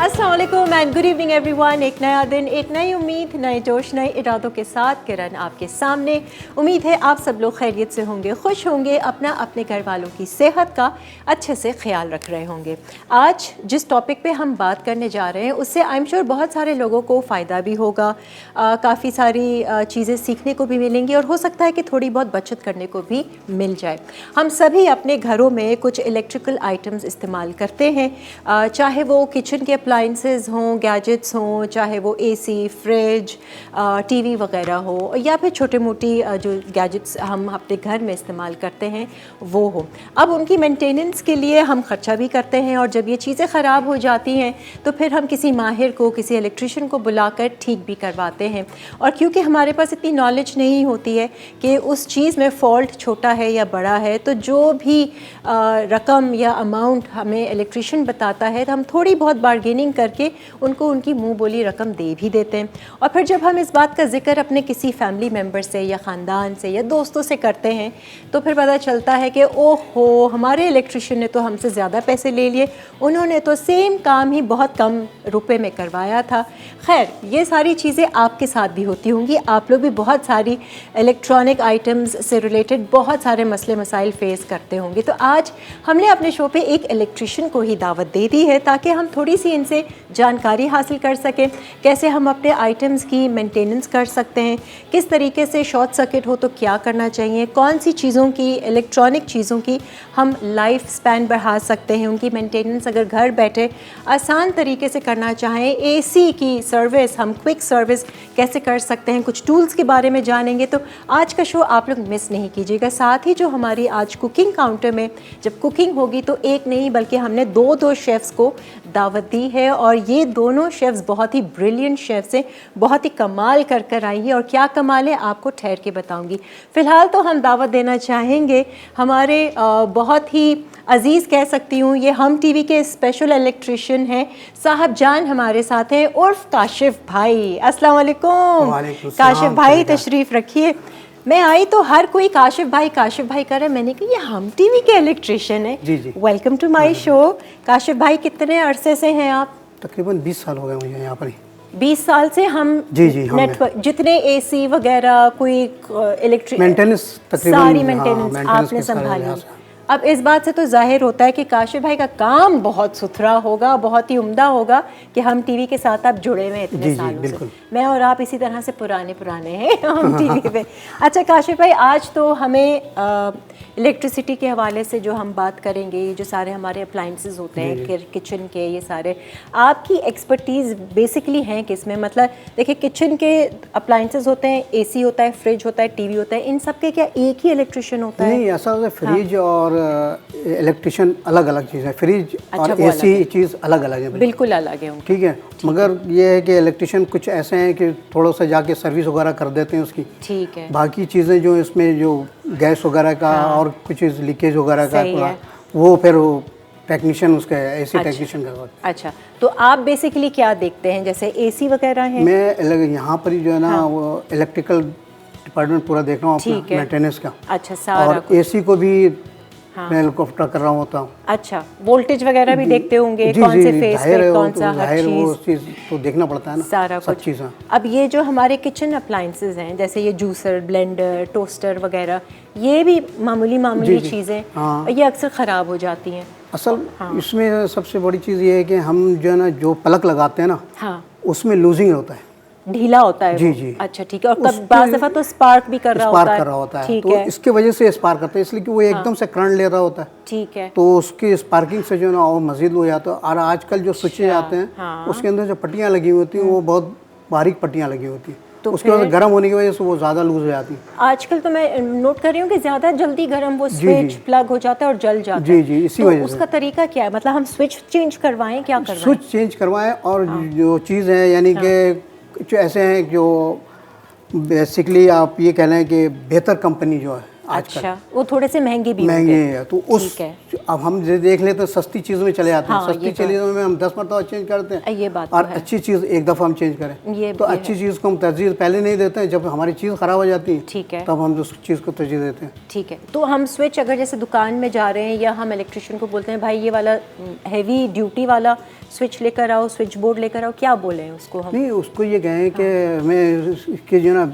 अस्सलाम वालेकुम and good evening everyone. एक नया दिन, एक नई उम्मीद, नए जोश, नए इरादों के साथ किरण आपके सामने। उम्मीद है आप सब लोग खैरियत से होंगे, खुश होंगे, अपना अपने घर वालों की सेहत का अच्छे से ख्याल रख रहे होंगे। आज जिस टॉपिक पे हम बात करने जा रहे हैं उससे आई एम श्योर बहुत सारे लोगों को फ़ायदा भी होगा, काफ़ी सारी चीज़ें सीखने को भी मिलेंगी और हो सकता है कि थोड़ी बहुत बचत करने को भी मिल जाए। हम सभी अपने घरों में कुछ इलेक्ट्रिकल आइटम्स इस्तेमाल करते हैं, चाहे वो किचन के अप्लाइंसेस हों, गैजेट्स हों, चाहे वो एसी, फ्रिज, टीवी वगैरह हो, या फिर छोटे मोटी जो गैजेट्स हम अपने घर में इस्तेमाल करते हैं वो हो। अब उनकी मेंटेनेंस के लिए हम ख़र्चा भी करते हैं और जब ये चीज़ें ख़राब हो जाती हैं तो फिर हम किसी माहिर को, किसी इलेक्ट्रिशियन को बुलाकर ठीक भी करवाते हैं। और क्योंकि हमारे पास इतनी नॉलेज नहीं होती है कि उस चीज़ में फ़ॉल्ट छोटा है या बड़ा है, तो जो भी रकम या अमाउंट हमें इलेक्ट्रिशियन बताता है तो हम थोड़ी बहुत बार्गेनिंग करके उनको उनकी मुंह बोली रकम दे भी देते हैं। और फिर जब हम इस बात का जिक्र अपने किसी फैमिली मेम्बर से या ख़ानदान से या दोस्तों से करते हैं तो फिर पता चलता है कि ओहो, हमारे इलेक्ट्रिशियन ने तो हमसे ज़्यादा पैसे ले लिए, उन्होंने तो सेम काम ही बहुत कम रुपए में करवाया था। खैर, ये सारी चीज़ें आपके साथ भी होती होंगी, आप लोग भी बहुत सारी इलेक्ट्रॉनिक आइटम्स से रिलेटेड बहुत सारे मसले मसाइल फ़ेस करते होंगे। तो आज हमने अपने शो पे एक इलेक्ट्रिशियन को ही दावत दे दी है ताकि हम थोड़ी सी इनसे जानकारी हासिल कर सकें, कैसे हम अपने आइटम्स की मेंटेनेंस कर सकते हैं, किस तरीके से शॉर्ट सर्किट हो तो क्या करना चाहिए, कौन सी चीज़ों की, इलेक्ट्रॉनिक चीज़ों की हम लाइफ स्पैन बढ़ा सकते हैं, उनकी मेंटेनेंस अगर घर बैठे आसान तरीके से करना चाहें, एसी की सर्विस हम क्विक सर्विस कैसे कर सकते हैं, कुछ टूल्स के बारे में जानेंगे। तो आज का शो आप लोग मिस नहीं कीजिएगा। साथ ही जो हमारी आज कुकिंग काउंटर में जब कुकिंग होगी तो एक नहीं बल्कि हमने दो शेफ़्स को दावत दी है और ये दोनों शेफ़्स बहुत ही ब्रिलियंट शेफ़्स हैं, बहुत ही कमाल कर कर आई हैं और क्या कमाल है आपको ठहर के बताऊंगी। फ़िलहाल तो हम दावत देना चाहेंगे हमारे बहुत ही अज़ीज़ कह सकती हूँ, ये हम टीवी के स्पेशल इलेक्ट्रिशियन हैं, साहब जान हमारे साथ हैं उर्फ काशिफ भाई। अस्सलाम वालेकुम काशिफ भाई, तशरीफ़ रखिए। मैं आई तो हर कोई काशिफ भाई कर रहा है, मैंने कहा ये हम टीवी के इलेक्ट्रिशियन है। जी जी, welcome to my show. Kashif भाई, कितने अरसे से हैं आप? तकरीबन 20 साल हो गए मुझे यहाँ पर ही। 20 साल से हम जी जी नेटवर्क जितने एसी वगैरह कोई इलेक्ट्रिक मेंटेनेंस तकरीबन सारी मेंटेनेंस आपने संभाली। अब इस बात से तो जाहिर होता है कि काशिफ भाई का काम बहुत सुथरा होगा, बहुत ही उम्दा होगा कि हम टीवी के साथ आप जुड़े हुए इतने सालों से। मैं और आप इसी तरह से पुराने हैं हम टीवी पे। अच्छा काशिफ भाई, आज तो हमें इलेक्ट्रिसिटी के हवाले से जो हम बात करेंगे, ये जो सारे हमारे अप्लाइंसेस होते हैं किचन के, ये सारे आपकी एक्सपर्टीज़ बेसिकली हैं किस में? मतलब देखिए, किचन के अप्लाइंसेस होते हैं, एसी होता है, फ्रिज होता है, टीवी होता है, इन सब के क्या एक ही इलेक्ट्रिशियन होता है? नहीं, ऐसा होता है, फ्रिज और इलेक्ट्रिशियन अलग अलग चीज़ है। फ्रिज और एसी चीज़ अलग अलग है, बिल्कुल अलग है, ठीक है। मगर ये है कि इलेक्ट्रिशियन कुछ ऐसे हैं कि थोड़ा सा जाके सर्विस वगैरह कर देते हैं उसकी, ठीक है। बाकी चीज़ें जो इसमें जो गैस वगैरह का और कुछ लीकेज वगैरह का वो फिर टेक्नीशियन उसका एसी टेक्नीशियन का होता है। अच्छा, तो आप बेसिकली क्या देखते हैं? जैसे एसी वगैरह है, मैं यहाँ पर ही जो है ना वो इलेक्ट्रिकल डिपार्टमेंट पूरा देख रहा हूँ अपना मेंटेनेंस का। अच्छा, सारा और एसी को भी मैं हेलीकॉप्टर कर रहा होता हूँ। अच्छा, वोल्टेज वगैरह भी देखते होंगे, कौन से फेस पे कौन सा हर चीज़ तो देखना पड़ता है ना, सारा सब चीज़ें। अब ये जो हमारे किचन अप्लाइंसेस हैं, जैसे ये जूसर, ब्लेंडर, टोस्टर वगैरह, ये भी मामूली चीज़ें ये अक्सर ख़राब हो जाती हैं। असल इसमें सबसे बड़ी चीज़ ये है कि हम जो है ना जो प्लग लगाते हैं ना, उसमें लूजिंग होता है, ढीला होता है। जी जी। अच्छा, ठीक है। और बाज़ दफ़ा तो स्पार्क भी कर रहा होता है, तो इसके वजह से स्पार्क करता है, इसलिए कि वो एकदम से करंट ले रहा होता है, ठीक है। तो उसकी स्पार्किंग से जो है ना और मजीद हो जाता है। और आजकल जो स्विचेज आते हैं उसके अंदर जो पट्टियाँ लगी होती हैं वो बहुत बारीक पट्टियाँ लगी होती हैं, तो उसके बाद गर्म होने की वजह से वो ज़्यादा लूज हो जाती है। आजकल तो मैं नोट कर रही हूँ कि ज़्यादा जल्दी गर्म वो स्विच प्लग हो जाता है और जल जाता है। जी, इसी वजह से। उसका तरीका क्या है? मतलब हम स्विच चेंज करवाएं, क्या करवाएं? स्विच चेंज करवाएं और जो चीज़ है यानी कि कुछ ऐसे हैं जो बेसिकली आप ये कह लें कि बेहतर कंपनी जो है आजकल, अच्छा, वो थोड़े से महंगे है, तो उस अब हम देख लेते हैं सस्ती चीज़ में चले जाते हैं। सस्ती चीज़ों में हम 10 मरतबा चेंज करते हैं, ये बात और अच्छी चीज़ एक दफ़ा हम चेंज करें तो अच्छी चीज़ को हम तरजीह पहले नहीं देते हैं, जब हमारी चीज़ ख़राब हो जाती है, ठीक है, तब हम उस चीज़ को तरजीह देते हैं। ठीक है, तो हम स्विच अगर जैसे दुकान में जा रहे हैं या हम इलेक्ट्रिशियन को बोलते हैं भाई ये वाला हैवी ड्यूटी वाला स्विच लेकर आओ, स्विच बोर्ड लेकर आओ, क्या बोले उसको हम? नहीं, उसको ये कहें कि हमें इसके जो ना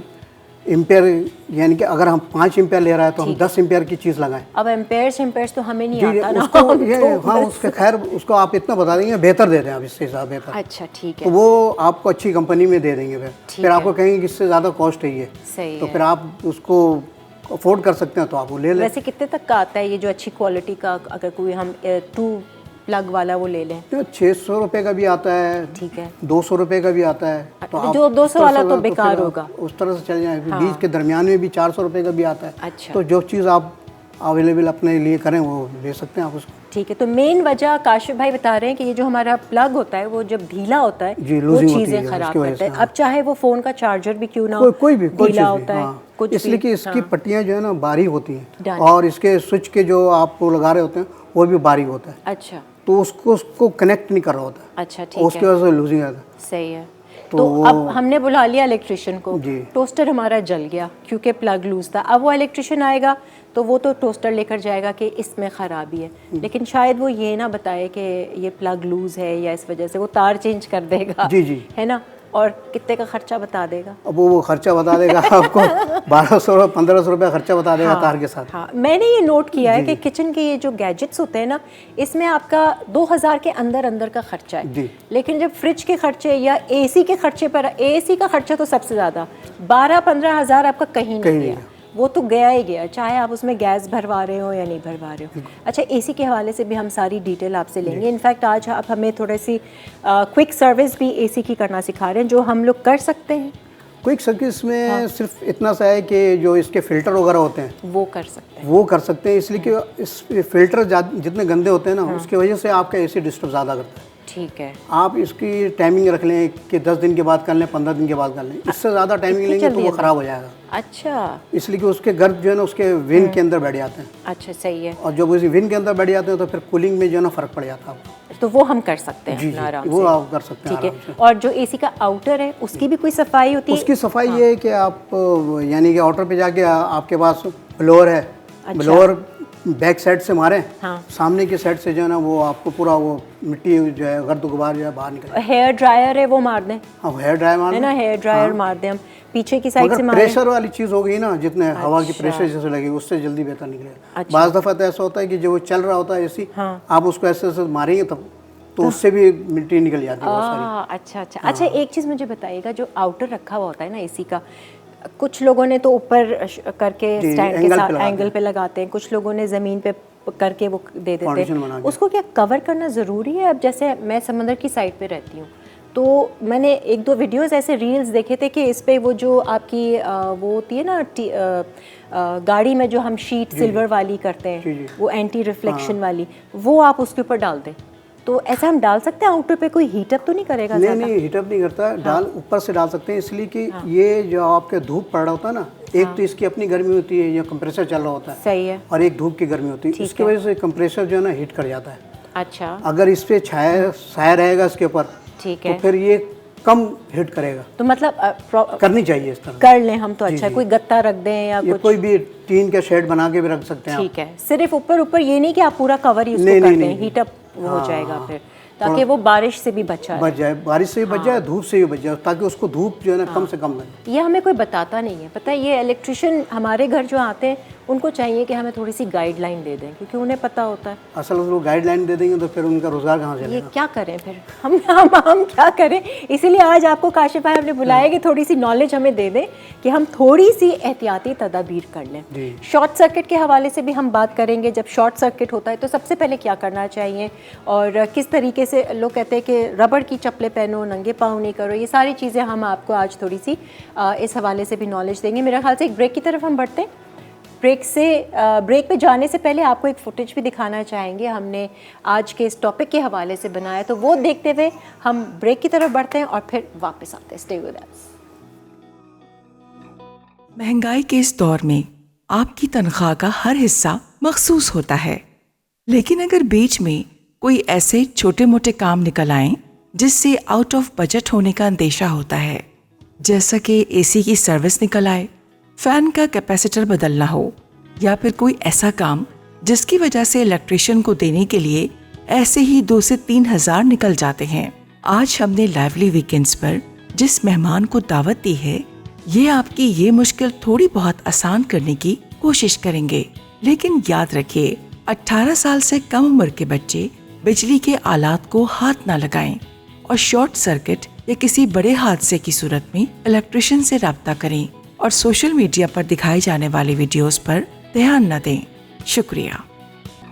एम्पेयर, यानी कि अगर हम 5 एम्पेयर ले रहा है तो हम 10 एम्पेयर की चीज़ लगाएं। अब एम्पेयर्स तो हमें नहीं आता ना। उसको ये हाँ, उसके खैर उसको आप इतना बता देंगे, बेहतर दे दें आप, इससे ज़्यादा बेहतर। अच्छा, ठीक है। तो वो आपको अच्छी कंपनी में दे देंगे। फिर आपको कहेंगे कि इससे ज़्यादा कॉस्ट है ये, तो फिर आप उसको अफोर्ड कर सकते हैं तो आप वो ले लें। वैसे कितने तक का आता है ये जो अच्छी क्वालिटी का, अगर कोई हम 2 प्लग वाला वो ले लें? 600 रुपये का भी आता है, ठीक है, 200 रुपये का भी आता है। तो जो 200 वाला तो बेकार होगा, उस तरह से चल जाए। बीच के दरमियान में भी 400 रुपये का भी आता है। अच्छा, तो जो चीज़ आप अवेलेबल अपने लिए करें वो ले सकते हैं आप उसको। ठीक है। तो मेन वजह काशिफ भाई बता रहे हैं कि ये जो हमारा प्लग होता है वो जब ढीला होता है वो चीज़ें खराब करता है। अब चाहे वो फ़ोन का चार्जर भी क्यों ना हो, कोई भी ढीला होता है, कुछ इसलिए कि इसकी पट्टियाँ जो है ना बारीक होती हैं, और इसके स्विच के जो आप लगा रहे होते हैं वो भी बारीक होता है। अच्छा, तो उसको कनेक्ट नहीं कर रहा होता। अच्छा, ठीक है, उसकी वजह से लूजिंग आता है। सही है। तो अब हमने बुला लिया इलेक्ट्रिशियन को, टोस्टर हमारा जल गया क्योंकि प्लग लूज था। अब वो इलेक्ट्रिशियन आएगा तो वो तो टोस्टर लेकर जाएगा कि इसमें ख़राबी है, लेकिन शायद वो ये ना बताए कि ये प्लग लूज है या इस वजह से वो तार चेंज कर देगा। जी, है ना, और कितने का खर्चा बता देगा? अब वो खर्चा बता देगा आपको 1200-1500 रुपये खर्चा बता देगा तार के साथ। हाँ, मैंने ये नोट किया है कि किचन के ये जो गैजेट्स होते हैं ना, इसमें आपका 2000 के अंदर का खर्चा है, लेकिन जब फ्रिज के खर्चे या एसी के खर्चे पर, एसी का खर्चा तो सबसे ज़्यादा 12-15 हज़ार आपका कहीं नहीं गया, वो तो गया ही गया, चाहे आप उसमें गैस भरवा रहे हो या नहीं भरवा रहे हो। अच्छा, एसी के हवाले से भी हम सारी डिटेल आपसे लेंगे। इनफैक्ट आज आप हमें थोड़ी सी क्विक सर्विस भी एसी की करना सिखा रहे हैं, जो हम लोग कर सकते हैं। क्विक सर्विस में सिर्फ इतना सा है कि जो इसके फ़िल्टर वगैरह होते हैं वो कर सकते हैं, इसलिए कि इस फ़िल्टर जितने गंदे होते हैं ना, उसकी वजह से आपका एसी डिस्टर्ब ज़्यादा करता है। ठीक है, आप इसकी टाइमिंग रख लें कि 10 दिन के बाद कर लें, 15 दिन के बाद कर लें। इससे ज़्यादा टाइमिंग लेंगे तो वो ख़राब हो जाएगा। अच्छा, इसलिए कि उसके गर्द जो है ना उसके विन के अंदर बैठ जाते हैं। अच्छा, सही है। और जब उसी विन के अंदर बैठ जाते हैं तो फिर कूलिंग में जो है ना फ़र्क पड़ जाता है। तो वो हम कर सकते हैं आराम से। वो आप कर सकते हैं। ठीक है। और जो एसी का आउटर है उसकी भी कोई सफाई होती है? उसकी सफाई ये है कि आप यानी कि आउटर पे जाके आपके पास ब्लोअर है, ब्लोअर बैक साइड से मारें, सामने की साइड से जो है ना वो आपको पूरा वो मिट्टी जो है, गर्द गुबार जो है बाहर निकले। हेयर ड्रायर है वो मार दें? हाँ, हेयर ड्रायर मार दें ना, हेयर ड्रायर मार दें हम, पीछे की साइड से मारें। प्रेशर वाली चीज़ हो गई ना, जितने हवा की प्रेशर जैसे लगेगी उससे जल्दी बेहतर निकलेगा। बाज़ दफ़ा तो ऐसा होता है कि जो चल रहा होता है एसी, आप उसको ऐसे मारेंगे तब तो उससे भी मिट्टी निकल जाती है बहुत सारी। अच्छा, एक चीज़ मुझे बताइएगा, जो आउटर रखा हुआ होता है ना एसी का, कुछ लोगों ने तो ऊपर करके स्टैंड के साथ एंगल पे लगाते हैं, कुछ लोगों ने ज़मीन पे करके वो दे देते हैं। उसको क्या कवर करना ज़रूरी है? अब जैसे मैं समंदर की साइड पे रहती हूँ, तो मैंने 1-2 वीडियोस ऐसे रील्स देखे थे कि इस पे वो जो आपकी वो होती है ना गाड़ी में जो हम शीट सिल्वर वाली करते हैं, वो एंटी रिफ्लेक्शन वाली, वो आप उसके ऊपर डाल दें, तो ऐसा हम डाल सकते हैं? आउटर पे कोई हीटअप तो नहीं करेगा? नहीं, हीटअप नहीं करता। डाल ऊपर से डाल सकते हैं, इसलिए कि ये जो आपके धूप पड़ रहा होता है ना, एक तो इसकी अपनी गर्मी होती है, या कंप्रेसर चल रहा होता है, सही है, और एक धूप की गर्मी होती है, इसकी वजह से कंप्रेसर जो है ना हीट कर जाता है। अच्छा, अगर इस पे छाया रहेगा इसके ऊपर, ठीक है, तो फिर ये कम हिट करेगा। तो मतलब करनी चाहिए इस तरह, कर लें हम तो। अच्छा, कोई गत्ता रख दें या कुछ? कोई भी टीन का शेड बना के भी रख सकते हैं। ठीक है, सिर्फ ऊपर ये नहीं कि आप पूरा कवर ही उसको कर दें, हीटअप हो जाएगा फिर, ताकि वो बारिश से भी बच जाए, बारिश से भी बच जाए, धूप से भी बच जाए, ताकि उसको धूप जो है ना कम से कम लगे। ये हमें कोई बताता नहीं है, पता है। ये इलेक्ट्रिशियन हमारे घर जो आते हैं उनको चाहिए कि हमें थोड़ी सी गाइडलाइन दे दें, क्योंकि उन्हें पता होता है। असल में वो गाइडलाइन दे देंगे तो फिर उनका रोजगार कहाँ से चलेगा? ये क्या करें फिर हम क्या करें? इसीलिए आज आपको काशिफ भाई हमने बुलाया कि थोड़ी सी नॉलेज हमें दे दें कि हम थोड़ी सी एहतियाती तदाबीर कर लें। शॉर्ट सर्किट के हवाले से भी हम बात करेंगे। जब शॉर्ट सर्किट होता है तो सबसे पहले क्या करना चाहिए, और किस तरीके से लोग कहते हैं कि रबड़ की चप्पलें पहनो, नंगे पाँव नहीं करो, ये सारी चीज़ें हम आपको आज थोड़ी सी इस हवाले से भी नॉलेज देंगे। मेरे ख्याल से एक ब्रेक की तरफ हम बढ़ते हैं। ब्रेक पे जाने से पहले आपको एक फुटेज भी दिखाना चाहेंगे, हमने आज के इस टॉपिक के हवाले से बनाया, तो वो देखते हुए हम ब्रेक की तरफ बढ़ते हैं और फिर वापस आते हैं। स्टे विद अस। महंगाई के इस दौर में आपकी तनख्वाह का हर हिस्सा मखसूस होता है, लेकिन अगर बीच में कोई ऐसे छोटे मोटे काम निकल आए जिससे आउट ऑफ बजट होने का अंदेशा होता है, जैसा कि एसी की सर्विस निकल आए, फैन का कैपेसिटर बदलना हो, या फिर कोई ऐसा काम जिसकी वजह से इलेक्ट्रिशियन को देने के लिए ऐसे ही 2 से 3 हजार निकल जाते हैं। आज हमने लाइवली वीकेंड्स पर जिस मेहमान को दावत दी है, ये आपकी ये मुश्किल थोड़ी बहुत आसान करने की कोशिश करेंगे। लेकिन याद रखिए, 18 साल से कम उम्र के बच्चे बिजली के आलात को हाथ ना लगाएं और शॉर्ट सर्किट या किसी बड़े हादसे की सूरत में इलेक्ट्रिशियन से राब्ता करें और सोशल मीडिया पर दिखाए जाने वाले वीडियोस पर ध्यान न दें। शुक्रिया।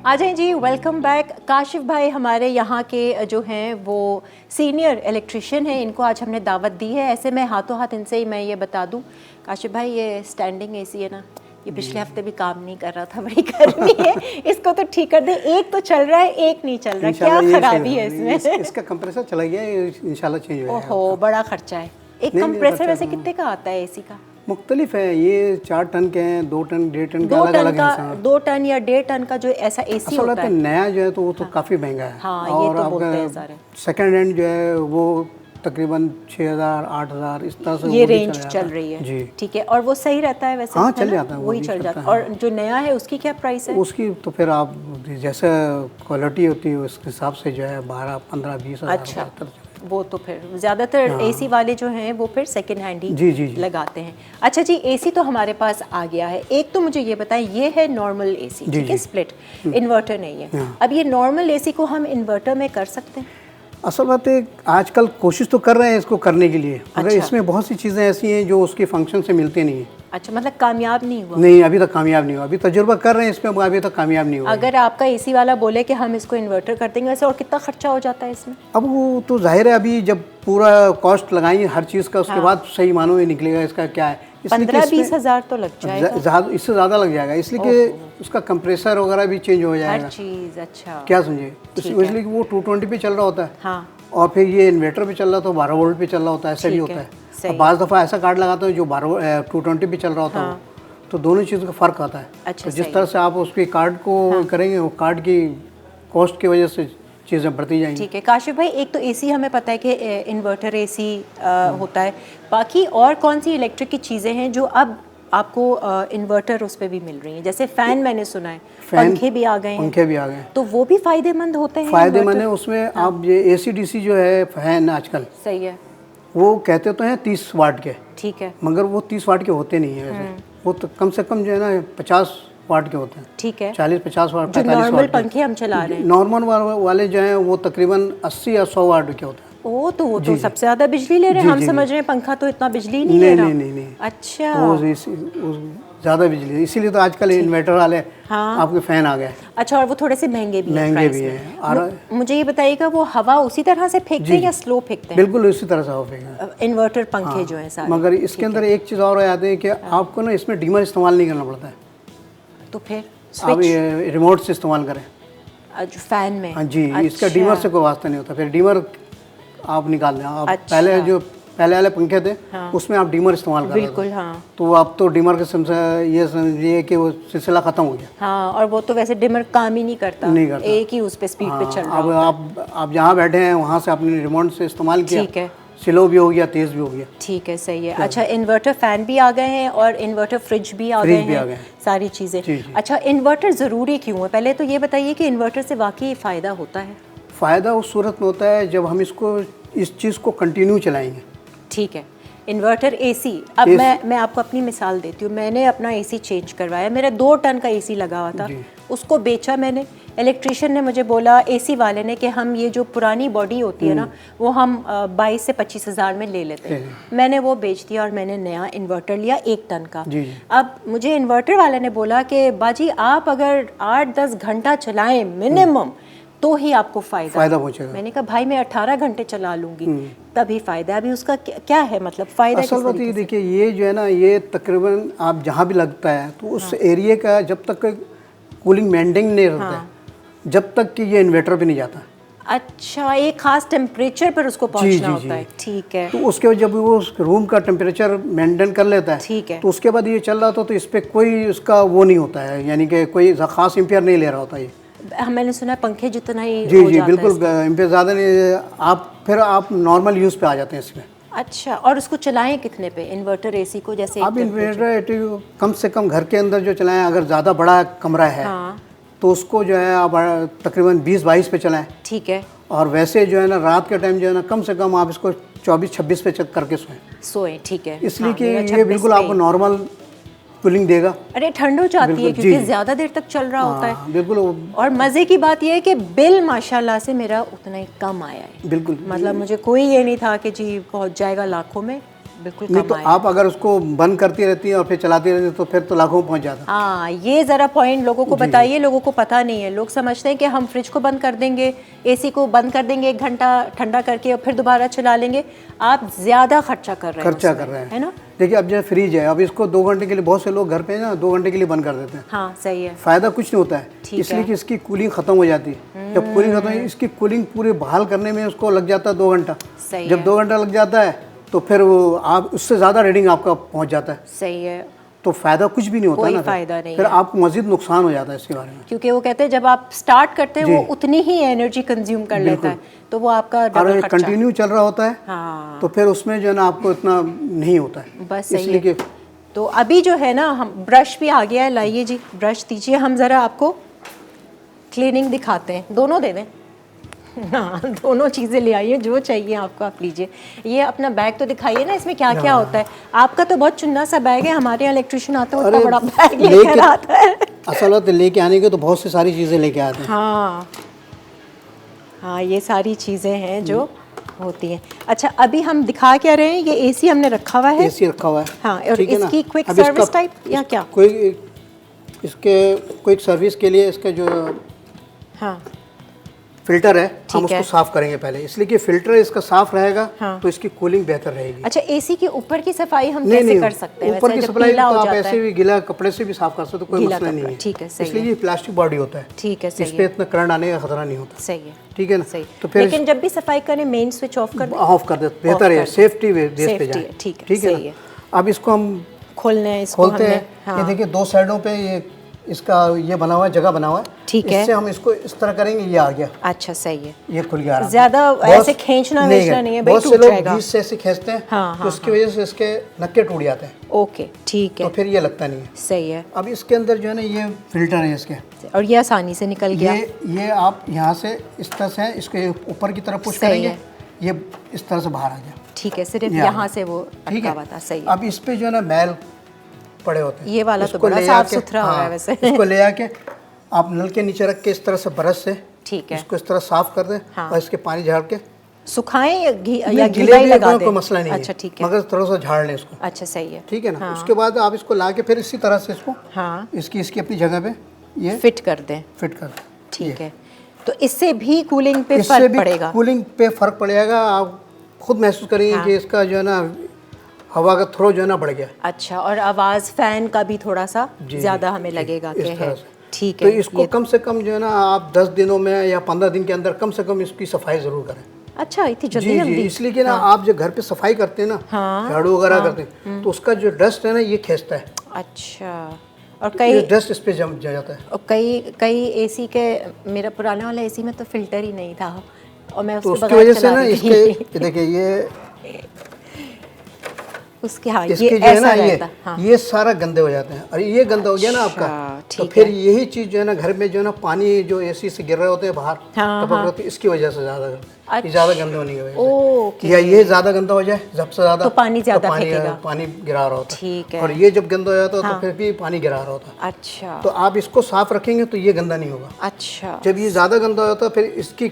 आ जाएं जी, वेलकम बैक। काशिफ भाई हमारे यहाँ के जो हैं वो सीनियर इलेक्ट्रिशियन हैं, इनको आज हमने दावत दी है। ऐसे में हाथों हाथ इनसे ही मैं ये बता दूं, काशिफ भाई ये स्टैंडिंग एसी है ना, ये पिछले हफ्ते भी काम नहीं कर रहा था, बड़ी गर्मी है, इसको तो ठीक कर दे। एक तो चल रहा है, एक नहीं चल रहा, क्या खराबी है इसमें? इसका कंप्रेसर चला गया, इंशाल्लाह चेंज हो जाएगा। ओहो, बड़ा खर्चा है। एक कंप्रेसर वैसे कितने का आता है एसी का? मुख्तलिफ है, ये 4 टन के हैं, 2 टन 1.5 टन के अलग-अलग हैं। 2 टन या 1.5 टन का जो ऐसा एसी होता है नया जो है तो वो तो काफ़ी महंगा है। हाँ, और ये तो बोलते हैं सारे। सेकंड हैंड जो है वो तकरीबन 6,000 8,000 इस तरह से ये रेंज चल रही है जी। ठीक है, और वो सही रहता है वैसे? हाँ, चल जाता है, वही चल जाता है। और जो नया है उसकी क्या प्राइस है? उसकी तो फिर आप जैसे क्वालिटी होती है उसके हिसाब से जो है 12 15 20 हज़ार। अच्छा, वो तो फिर ज़्यादातर एसी वाले जो हैं वो फिर सेकंड हैंड ही जी लगाते हैं। अच्छा जी, एसी तो हमारे पास आ गया है। एक तो मुझे ये बताएं, ये है नॉर्मल एसी, ठीक है, स्प्लिट, इन्वर्टर नहीं है। अब ये नॉर्मल एसी को हम इन्वर्टर में कर सकते हैं? असल बात है, आजकल कोशिश तो कर रहे हैं इसको करने के लिए, मगर इसमें बहुत सी चीज़ें ऐसी हैं जो उसके फंक्शन से मिलती नहीं है। अच्छा, मतलब कामयाब नहीं हुआ? नहीं, अभी तक कामयाब नहीं हुआ। अभी तजुर्बा कर रहे हैं इसमें, अभी तक कामयाब नहीं हुआ। अगर आपका एसी वाला बोले कि हम इसको इन्वर्टर कर देंगे, वैसे और कितना खर्चा हो जाता है इसमें? अब वो तो जाहिर है, अभी जब पूरा कॉस्ट लगाएंगे हर चीज़ का, उसके बाद सही मानों में निकलेगा इसका क्या है। 15-20 हज़ार तो लग जाएगा, इससे ज़्यादा लग जाएगा, इसलिए कि उसका कंप्रेसर वगैरह भी चेंज हो जाएगा, हर चीज़। अच्छा, क्या समझे, इसलिए कि वो 220 पे चल रहा होता है। हाँ। और फिर ये इन्वर्टर पे चल रहा तो 12 वोल्ट पे चल रहा होता है, ऐसा भी होता है। बाज़ दफ़ा ऐसा कार्ड लगाता है जो 220 पे चल रहा होता है, तो दोनों चीज़ का फ़र्क आता है। अच्छा, तो जिस तरह से आप उसके कार्ड को करेंगे, वो कार्ड की कॉस्ट की वजह से चीज़ें बढ़ती जाएंगी। ठीक है काशिफ भाई, एक तो एसी हमें पता है कि इन्वर्टर एसी होता है, बाकी और कौन सी इलेक्ट्रिक की चीज़ें हैं जो अब आपको इन्वर्टर उस पर भी मिल रही हैं? जैसे फ़ैन मैंने सुना है, पंखे भी आ गए हैं। पंखे भी आ गए, तो वो भी फ़ायदेमंद होते हैं? फ़ायदेमंद है उसमें। आप ये AC/DC जो है फ़ैन आजकल, सही है, वो कहते तो हैं 30 वाट के, ठीक है, मगर वो 30 वाट के होते नहीं है वैसे। वो तो कम से कम जो है ना 50 वाट के होते हैं। ठीक है, 40-50 वाट, 45 वाट। नॉर्मल पंखे हम चला रहे हैं, नॉर्मल वाले जो हैं वो तकरीबन 80 या 100 वाट के होते हैं। वो तो सबसे ज़्यादा बिजली ले रहे हैं। हम समझ रहे हैं पंखा तो इतना बिजली नहीं ले रहा। नहीं। अच्छा, वो ज़्यादा बिजली, इसीलिए तो आजकल इन्वर्टर वाले आपके फ़ैन आ गए। अच्छा, और वो थोड़े से महंगे भी हैं। और मुझे ये बताइएगा, वो हवा उसी तरह से फेंकते हैं या स्लो फेंकते हैं? बिल्कुल उसी तरह से हवा फेंकते हैं इन्वर्टर पंखे जो हैं सारे। मगर इसके अंदर एक चीज़ और याद है कि आपको ना इसमें डीमर इस्तेमाल नहीं करना पड़ता है। तो फिर आप ये रिमोट से इस्तेमाल करें जो फैन में। हाँ जी, इसका डीमर से कोई वास्ता नहीं होता। फिर डीमर आप निकाल दें। आप पहले वाले पंखे थे, उसमें आप डीमर इस्तेमाल कर रहे थे। बिल्कुल, हाँ। तो आप तो डीमर के ये समझिए कि वो सिलसिला खत्म हो गया। हाँ, और वो तो वैसे डिमर काम ही नहीं करता, एक ही उस पे स्पीड पे चल रहा है। अब आप जहाँ बैठे हैं वहाँ से आपने रिमोट से इस्तेमाल किया, ठीक है, स्लो भी हो गया, तेज़ भी हो गया। ठीक है, सही है। अच्छा, इन्वर्टर फ़ैन भी आ गए हैं और इन्वर्टर फ्रिज भी आ गए हैं, सारी चीज़ें। अच्छा, इन्वर्टर ज़रूरी क्यों है? पहले तो ये बताइए कि इन्वर्टर से वाकई फ़ायदा होता है? फ़ायदा उस सूरत में होता है जब हम इस चीज़ को कंटिन्यू चलाएंगे। ठीक है, इन्वर्टर एसी। अब मैं आपको अपनी मिसाल देती हूँ। मैंने अपना एसी चेंज करवाया, मेरा 2 टन का एसी लगा हुआ था, उसको बेचा मैंने। इलेक्ट्रिशियन ने मुझे बोला, एसी वाले ने, कि हम ये जो पुरानी बॉडी होती है ना, वो हम 22 से 25 हज़ार में ले लेते हैं। मैंने वो बेच दिया और मैंने नया इन्वर्टर लिया 1 टन का। अब मुझे इन्वर्टर वाले ने बोला कि बाजी आप अगर 8-10 घंटा चलाएं मिनिमम तो ही आपको फ़ायदा पहुंचेगा। मैंने कहा भाई मैं 18 घंटे चला लूँगी तभी फ़ायदा। अभी उसका क्या है मतलब फ़ायदा? असल बात ये देखिए, ये जो है ना, ये तकरीबन आप जहाँ भी लगता है तो उस एरिया का जब तक कूलिंग मेंटेन नहीं रहता है, जब तक कि ये इन्वर्टर पे नहीं जाता। अच्छा, एक खास टेम्परेचर पर उसको पहुंचना होता है। ठीक है, तो उसके बाद जब वो रूम का टेम्परेचर मेंटेन कर लेता है, ठीक है, तो उसके बाद ये चल रहा था, तो इस पर कोई उसका वो नहीं होता है, यानी कि कोई खास एम्पियर नहीं ले रहा होता ये। मैंने सुना है पंखे जितना ही जी बिल्कुल एम्पियर ज़्यादा नहीं, फिर आप नॉर्मल यूज़ पे आ जाते हैं इसमें। अच्छा, और उसको चलाएं कितने पे इन्वर्टर एसी को? जैसे आप इन्वर्टर कम से कम घर के अंदर जो चलाएं, अगर ज़्यादा बड़ा कमरा है तो उसको जो है आप तकरीबन 20-22 पे चलाएं। ठीक है। और वैसे जो है ना रात के टाइम जो है ना कम से कम आप इसको 24-26 पे चेक करके सोएं। ठीक है। इसलिए कि ये बिल्कुल आपको नॉर्मल कूलिंग देगा। अरे ठंड हो जाती है क्योंकि ज़्यादा देर तक चल रहा होता है। बिल्कुल। और मज़े की बात यह है कि बिल माशाल्लाह से मेरा उतना ही कम आया है। बिल्कुल। मतलब मुझे कोई ये नहीं था कि जी पहुंच जाएगा लाखों में, बिल्कुल नहीं तो आप अगर उसको बंद करती रहती हैं और फिर चलाती रहती हैं तो फिर तो लाखों में पहुंच जाता। हाँ, ये ज़रा पॉइंट लोगों को बताइए, लोगों को पता नहीं है। लोग समझते हैं कि हम फ्रिज को बंद कर देंगे, एसी को बंद कर देंगे 1 घंटा ठंडा करके और फिर दोबारा चला लेंगे। आप ज़्यादा खर्चा कर रहे हैं, है ना। देखिए अब जो फ्रिज है, अब इसको 2 घंटे के लिए, बहुत से लोग घर पे ना 2 घंटे के लिए बंद कर देते हैं। हाँ सही है। फ़ायदा कुछ नहीं होता है, इसलिए कि इसकी कूलिंग ख़त्म हो जाती है। जब कूलिंग खत्म हो, इसकी कूलिंग पूरी बहाल करने में उसको लग जाता है 2 घंटा। जब 2 घंटा लग जाता है तो फिर वो आप उससे ज़्यादा रीडिंग आपका पहुंच जाता है। सही है। तो फ़ायदा कुछ भी नहीं होता कोई ना, फ़ायदा नहीं फिर है। आपको मज़ीद नुकसान हो जाता है इसके बारे में, क्योंकि वो कहते हैं जब आप स्टार्ट करते हैं वो उतनी ही एनर्जी कंज्यूम कर लेता है, तो वो आपका डबल खर्चा कंटिन्यू चल रहा होता है। हाँ। तो फिर उसमें जो है ना आपको इतना नहीं होता है। बस इसलिए कि तो अभी जो है ना, हम ब्रश भी आ गया है, लाइए जी ब्रश दीजिए, हम ज़रा आपको क्लीनिंग दिखाते हैं। दोनों दे दें। हाँ, दोनों चीज़ें ले आइए, जो चाहिए आपको आप लीजिए। ये अपना बैग तो दिखाइए ना, इसमें क्या क्या होता है। आपका तो बहुत चुन्ना सा बैग है, हमारे यहाँ इलेक्ट्रिशियन आता है उतना बड़ा बैग लेकर आता है। असल बात लेके आने के तो बहुत सी सारी चीज़ें लेके आते हैं। हाँ हाँ, ये सारी चीज़ें हैं जो होती हैं। अच्छा, अभी हम दिखा क्या रहे हैं, ये एसी हमने रखा हुआ है। एसी रखा हुआ है। हाँ, और इसकी क्विक सर्विस टाइप या क्या? कोई इसके क्विक सर्विस के लिए इसका जो हाँ फिल्टर है, हम उसको साफ करेंगे पहले, इसलिए कि फिल्टर इसका साफ रहेगा। हाँ। तो इसकी कूलिंग बेहतर रहेगी। अच्छा, एसी के ऊपर की सफाई हम कैसे कर सकते हैं? ऊपर की सफाई तो आप ऐसे भी गीला कपड़े से भी साफ कर सकते हो, कोई मसला नहीं है। ठीक है, सही है। इसलिए ये प्लास्टिक बॉडी होता है। ठीक है, सही है। इस पे इतना करंट आने का खतरा नहीं होता। सही है। ठीक है ना। सही। तो फिर लेकिन जब भी सफाई करें मेन स्विच ऑफ कर दें। ऑफ कर दे, बेहतर है, सेफ्टी बेस पे जाए। ठीक है, सही है। अब इसको हम खोलते हैं। ये देखिए 2 साइडों पे ये इसका ये बना हुआ है, जगह बना हुआ है। ठीक है। इससे हम इसको इस तरह करेंगे, ये आ गया। अच्छा, सही है। ये खुल गया। ज्यादा ऐसे खींचना नहीं है, बहुत से लोग बीच से ऐसे खींचते हैं। हाँ, तो उसकी वजह से इसके नक्के टूट जाते हैं। ओके, ठीक है। तो फिर ये लगता नहीं है। सही है। अब इसके अंदर जो है ना ये फिल्टर है इसके, और ये आसानी से निकल गया। ये आप यहाँ से इस तरह से इसको ऊपर की तरफ पुश करेंगे, ये इस तरह से बाहर आ गया। ठीक है, सिर्फ यहाँ से वो अटका हुआ था। सही है। अब इस पे जो है ना मैल पड़े होते हैं, ये वाला तो बड़ा साफ सुथरा हो रहा है वैसे। इसको ले आके आप नल के नीचे रख के इस तरह से ब्रश से, ठीक है, इसको इस तरह साफ कर दें। और इसके पानी झाड़ के सुखाएं या घी लगा दें, कोई मसला नहीं है। अच्छा, ठीक है, मगर थोड़ा सा झाड़ लें इसको। अच्छा, सही है। ठीक है ना। उसके बाद आप इसको ला के फिर इसी तरह से इसको इसकी अपनी जगह पे ये फिट कर दें। ठीक है। तो इससे भी कूलिंग पे फर्क पड़ेगा? कूलिंग पे फर्क पड़ेगा। आप खुद महसूस करेंगे कि इसका जो है ना हवा का थ्रो जो है ना बढ़ गया। अच्छा, और आवाज़ फैन का भी थोड़ा सा ज़्यादा हमें लगेगा कि है। ठीक है। तो इसको कम से कम जो है ना आप 10 दिनों में या 15 दिन के अंदर कम से कम इसकी सफाई ज़रूर करें। अच्छा, इतनी जल्दी? इसलिए कि ना आप जो घर पे सफाई करते हैं ना, झाड़ू वगैरह करते हैं, तो उसका जो डस्ट है ना ये खींचता है। अच्छा, और कई डस्ट इस पे जम जाता है। और कई एसी के, मेरा पुराना वाला एसी में तो फिल्टर ही नहीं था और मैं उसकी वजह से ना इसके देखिए ये उसके, हाँ, ये ऐसा रहता। ये सारा गंदे हो जाते हैं। और ये गंदा हो गया ना आपका, तो फिर यही चीज जो है ना घर में जो है ना पानी जो एसी से गिर रहे होते हैं बाहर, तो इसकी वजह से ज्यादा गंदे होने की वजह से, या ये ज्यादा गंदा हो जाए, सबसे ज्यादा तो पानी ज्यादा पानी गिरा रहा होता है। ठीक है। और ये जब गंदा हो जाता है तो फिर भी पानी गिरा रहा होता है। अच्छा, तो आप इसको साफ रखेंगे तो ये गंदा नहीं होगा। अच्छा, जब ये ज्यादा गंदा हो जाता है फिर इसकी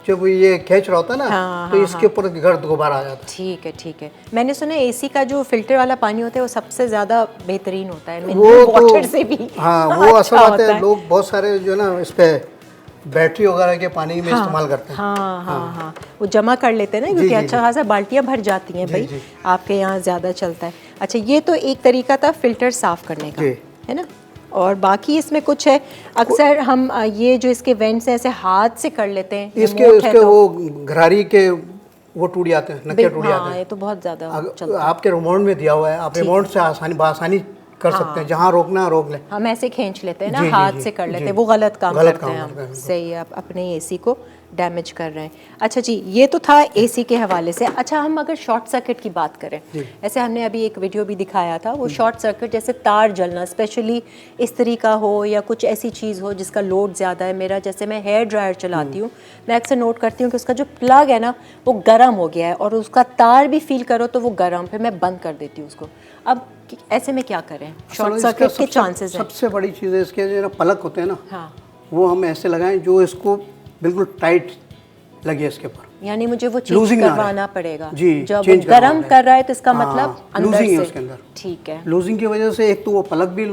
जब ये खींच रहा होता है ना, तो इसके ऊपर गर्द गुबार आ जाता है। ठीक है, ठीक है। मैंने सुना एसी का जो फिल्टर वाला पानी होता है वो सबसे ज्यादा बेहतरीन होता है, वो वाटर से भी। हाँ, वो असल बात है। लोग बहुत सारे जो ना इस पे बैटरी वगैरह के पानी में इस्तेमाल करते हैं। हाँ, वो जमा कर लेते हैं ना, क्योंकि अच्छा खासा बाल्टियाँ भर जाती हैं भाई, आपके यहाँ ज़्यादा चलता है। अच्छा, ये तो एक तरीका था फिल्टर साफ करने का, है ना। और बाकी इसमें कुछ है, अक्सर हम ये जो इसके वेंट्स हैं ऐसे हाथ से कर लेते हैं, इसके वो घरारी के वो टूट जाते हैं, नक्के टूट जाते हैं। ये तो बहुत ज़्यादा चलता है। आपके रिमोट में दिया हुआ है, आप रिमोट से आसानी कर सकते हैं, जहाँ रोकना रोक लें। हम ऐसे खींच लेते हैं ना, हाथ से कर लेते हैं, वो गलत काम करते हैं हम। सही है, आप अपने एसी को डैमेज कर रहे हैं। अच्छा जी, ये तो था एसी के हवाले से। अच्छा, हम अगर शॉर्ट सर्किट की बात करें, ऐसे हमने अभी एक वीडियो भी दिखाया था, वो शॉर्ट सर्किट जैसे तार जलना, स्पेशली इस्त्री का हो या कुछ ऐसी चीज़ हो जिसका लोड ज़्यादा है। मेरा जैसे मैं हेयर ड्रायर चलाती हूँ, मैं अक्सर नोट करती हूँ कि उसका जो प्लग है ना वो गर्म हो गया है और उसका तार भी फील करो तो वो गर्म, फिर मैं बंद कर देती हूँ उसको। अब ऐसे में क्या करें? शॉर्ट सर्किट के चांसेस हैं। सबसे बड़ी चीज़ है इसके जो प्लग होते हैं ना, हाँ, वो हम ऐसे लगाएं जो इसको बिल्कुल टाइट लगे इसके ऊपर, यानी मुझे वो चेंज करवाना पड़ेगा। जी, जब गर्म कर रहा है तो इसका मतलब अंदर लूजिंग से है उसके अंदर। ठीक है, लूजिंग की वजह से एक तो वो प्लग भी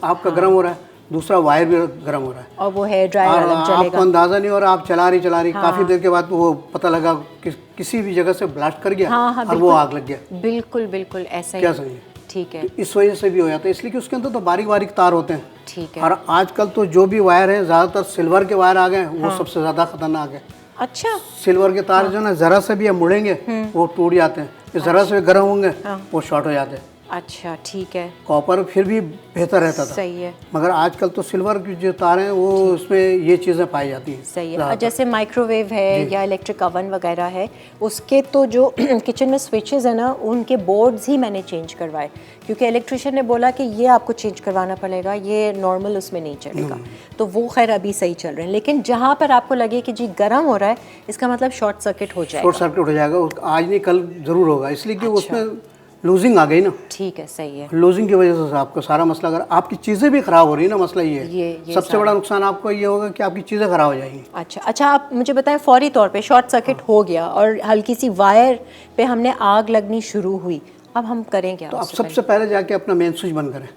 आपका गर्म हो रहा है, दूसरा वायर भी गर्म हो रहा है और वो हेयर ड्रायर अलग जलेगा। आपको अंदाजा नहीं हो रहा, आप चला रही काफी देर के बाद वो पता लगा कि किसी भी जगह से ब्लास्ट कर गया और वो आग लग गया। बिल्कुल बिल्कुल ऐसा ही। क्या समझिए? ठीक है, इस वजह से भी हो जाता है, इसलिए कि उसके अंदर तो बारीक बारीक तार होते हैं। ठीक है। और आजकल तो जो भी वायर है ज्यादातर सिल्वर के वायर आ गए, वो सबसे ज्यादा खतरनाक है। अच्छा, सिल्वर के तार जो ना जरा से भी हम मुड़ेंगे वो टूट जाते हैं, जरा से भी गर्म होंगे वो शॉर्ट हो जाते हैं। अच्छा, ठीक है। कॉपर फिर भी बेहतर रहता था, सही है, मगर आजकल तो सिल्वर की जो तार हैं वो उसमें ये चीज़ें पाई जाती हैं। सही है। जैसे माइक्रोवेव है या इलेक्ट्रिक ओवन वगैरह है, उसके तो जो किचन में स्विचेस है ना, उनके बोर्ड्स ही मैंने चेंज करवाए, क्योंकि इलेक्ट्रिशियन ने बोला कि ये आपको चेंज करवाना पड़ेगा, ये नॉर्मल उसमें नहीं चलेगा। तो वो खैर अभी सही चल रहे हैं, लेकिन जहाँ पर आपको लगे कि जी गर्म हो रहा है, इसका मतलब शॉर्ट सर्किट हो जाएगा। शॉर्ट सर्किट हो जाएगा, आज नहीं कल ज़रूर होगा, इसलिए कि उसमें लूजिंग आ गई ना। ठीक है, सही है। लूजिंग की वजह से आपको सारा मसला, अगर आपकी चीज़ें भी ख़राब हो रही है ना, मसला ये है सबसे बड़ा नुकसान आपको ये होगा कि आपकी चीज़ें ख़राब हो जाएंगी। अच्छा, आप मुझे बताएं, फौरी तौर पे शॉर्ट सर्किट हो गया और हल्की सी वायर पे हमने आग लगनी शुरू हुई, अब हम करें क्या? तो आप सबसे पहले जाके अपना मेन स्विच बंद करें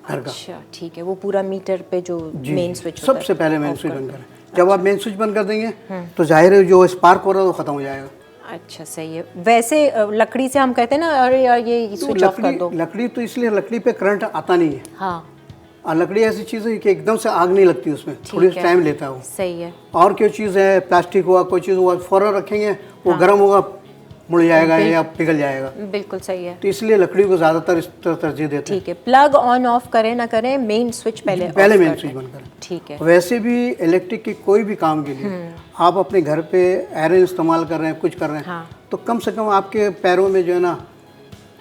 घर का। अच्छा, ठीक है, वो पूरा मीटर पे जो मेन स्विच सबसे पहले मेन स्विच बंद करें। जब आप मेन स्विच बंद कर देंगे तो जाहिर है जो स्पार्क हो रहा है वो ख़त्म हो जाएगा। अच्छा, सही है। वैसे लकड़ी से हम कहते हैं ना, अरे यार ये स्विच ऑफ कर दो। लकड़ी तो इसलिए लकड़ी पे करंट आता नहीं है। हाँ, और लकड़ी ऐसी चीज़ है कि एकदम से आग नहीं लगती उसमें, थोड़ी टाइम लेता है वो। सही है। और कोई चीज़ है, प्लास्टिक हुआ, कोई चीज़ हुआ, फौरन रखेंगे वो गर्म होगा, मुड़ जाएगा या पिघल जाएगा। बिल्कुल सही है। तो इसलिए लकड़ी को ज़्यादातर इस तरह तरजीह देते हैं। ठीक है, प्लग ऑन ऑफ करें ना करें, मेन स्विच पहले मेन स्विच बंद करें। ठीक है। वैसे भी इलेक्ट्रिक के कोई भी काम के लिए आप अपने घर पे आयरन इस्तेमाल कर रहे हैं, कुछ कर रहे हैं, तो कम से कम आपके पैरों में जो है ना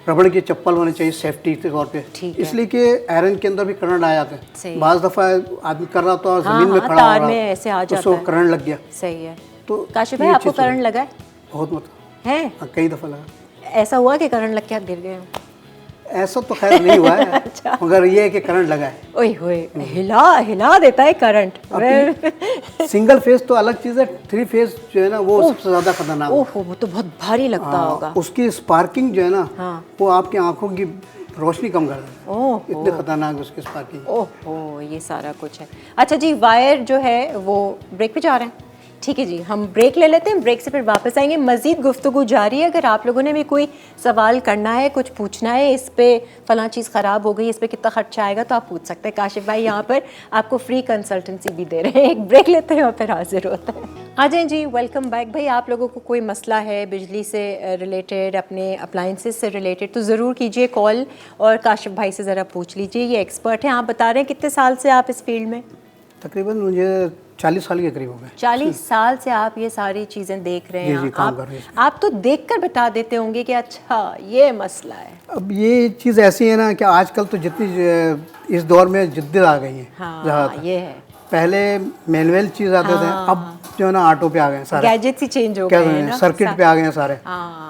रबड़ की चप्पल होनी चाहिए सेफ्टी के तौर पे, इसलिए कि आयरन के अंदर भी करंट आ जाता है। बाज़ दफ़ा आदमी कर रहा था जमीन में खड़ा हो रहा तो उसको करंट लग गया। सही है। तो काशिफ भाई, आपको करंट लगा है? बहुत मतलब है, कई दफ़ा लगा। ऐसा हुआ कि करंट लग के आप गिर गए? ऐसा तो खैर नहीं हुआ है। अच्छा। मगर ये है कि करंट लगा है। ओए होए, हिला देता है करंट। सिंगल फेज तो अलग चीज़ है, 3 फेज जो है ना वो सबसे ज़्यादा खतरनाक है। ओहो, वो तो बहुत भारी लगता होगा। उसकी स्पार्किंग जो है ना वो आपकी आंखों की रोशनी कम कर देता है। इतने खतरनाक है उसकी स्पार्किंग। ओहो, ये सारा कुछ है। अच्छा जी, वायर जो है वो ब्रेक पे जा रहे हैं। ठीक है जी, हम ब्रेक ले लेते हैं, ब्रेक से फिर वापस आएंगे, मज़ीद गुफ्तगू जारी है। अगर आप लोगों ने भी कोई सवाल करना है, कुछ पूछना है, इस पे फ़लाँ चीज़ ख़राब हो गई, इस पे कितना खर्चा आएगा, तो आप पूछ सकते हैं। काशिफ भाई यहाँ पर आपको फ्री कंसल्टेंसी भी दे रहे हैं। एक ब्रेक लेते हैं और फिर हाजिर होते हैं। आ जाएँ जी, वेलकम बैक। भाई, आप लोगों को कोई मसला है बिजली से रिलेटेड, अपने अप्लाइंसेस से रिलेटेड, तो ज़रूर कीजिए कॉल और काशिफ भाई से ज़रा पूछ लीजिए, ये एक्सपर्ट हैं। आप बता रहे हैं कितने साल से आप इस फील्ड में? तकरीबन मुझे 40 साल के करीब हो गए। 40 साल से आप ये सारी चीज़ें देख रहे हैं। आप तो देखकर बता देते होंगे कि अच्छा ये मसला है। अब ये चीज़ ऐसी है ना कि आजकल तो जितनी इस दौर में जिद्दत आ गई है। हाँ, ये है। पहले मैनुअल चीज़ आते थे, अब जो है ना ऑटो पे आ गए सारे, गैजेट्स ही चेंज हो गए हैं ना, सर्किट पे आ गए हैं सारे।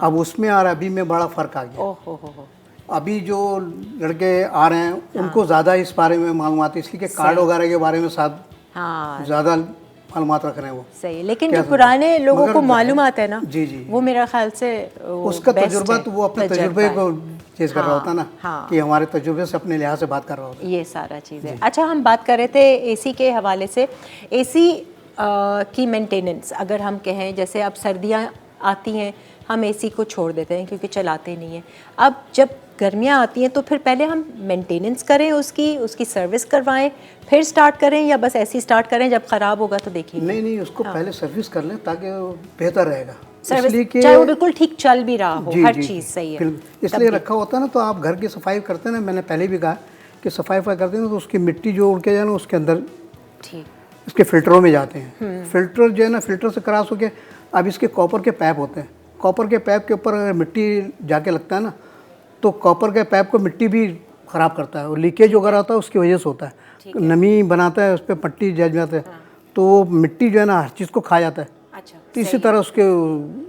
अब उसमें आ रहा है, अभी में बड़ा फ़र्क आ गया। अभी जो लड़के आ रहे हैं उनको ज़्यादा इस बारे में मालूमात है, इसलिए कि कार्ड वगैरह के बारे में साथ ज़्यादा मालूमात रख रहे हैं वो। सही, लेकिन जो पुराने लोगों को मालूमात है ना, जी, वो मेरा ख्याल से उसका तजुर्बा, तो वो अपने तजुर्बे को चीज़ कर रहा होता ना, कि हमारे तजुर्बे से अपने लिहाज से बात कर रहा होता। ये सारा चीज़ है। अच्छा, हम बात कर रहे थे एसी के हवाले से। एसी की मेंटेनेंस अगर हम कहें, जैसे अब सर्दियाँ आती हैं, हम एसी को छोड़ देते हैं क्योंकि चलाते नहीं हैं। अब जब गर्मियाँ आती हैं तो फिर पहले हम मेंटेनेंस करें, उसकी सर्विस करवाएं, फिर स्टार्ट करें, या बस ऐसे ही स्टार्ट करें, जब ख़राब होगा तो देखेंगे? नहीं, उसको पहले सर्विस कर लें ताकि बेहतर रहेगा। सर्विस चाहे वो बिल्कुल ठीक चल भी रहा हो, हर चीज़ सही है, इसलिए रखा होता है ना। तो आप घर की सफाई करते हैं ना, मैंने पहले भी कहा कि सफाई करते हैं तो उसकी मिट्टी जो उड़ के जाए ना उसके अंदर ठीक इसके फिल्टरों में जाते हैं। फिल्टर जो है ना, फिल्टर से क्रॉस होके अब इसके कॉपर के पाइप होते हैं। कॉपर के पाइप के ऊपर अगर मिट्टी जाके लगता है ना, तो कॉपर के पाइप को मिट्टी भी ख़राब करता है, और लीकेज वगैरह होता है उसकी वजह से होता है। नमी बनाता है, उस पर पट्टी जल जाते हैं, तो मिट्टी जो है ना हर चीज़ को खा जाता है। अच्छा, तो इसी तरह उसके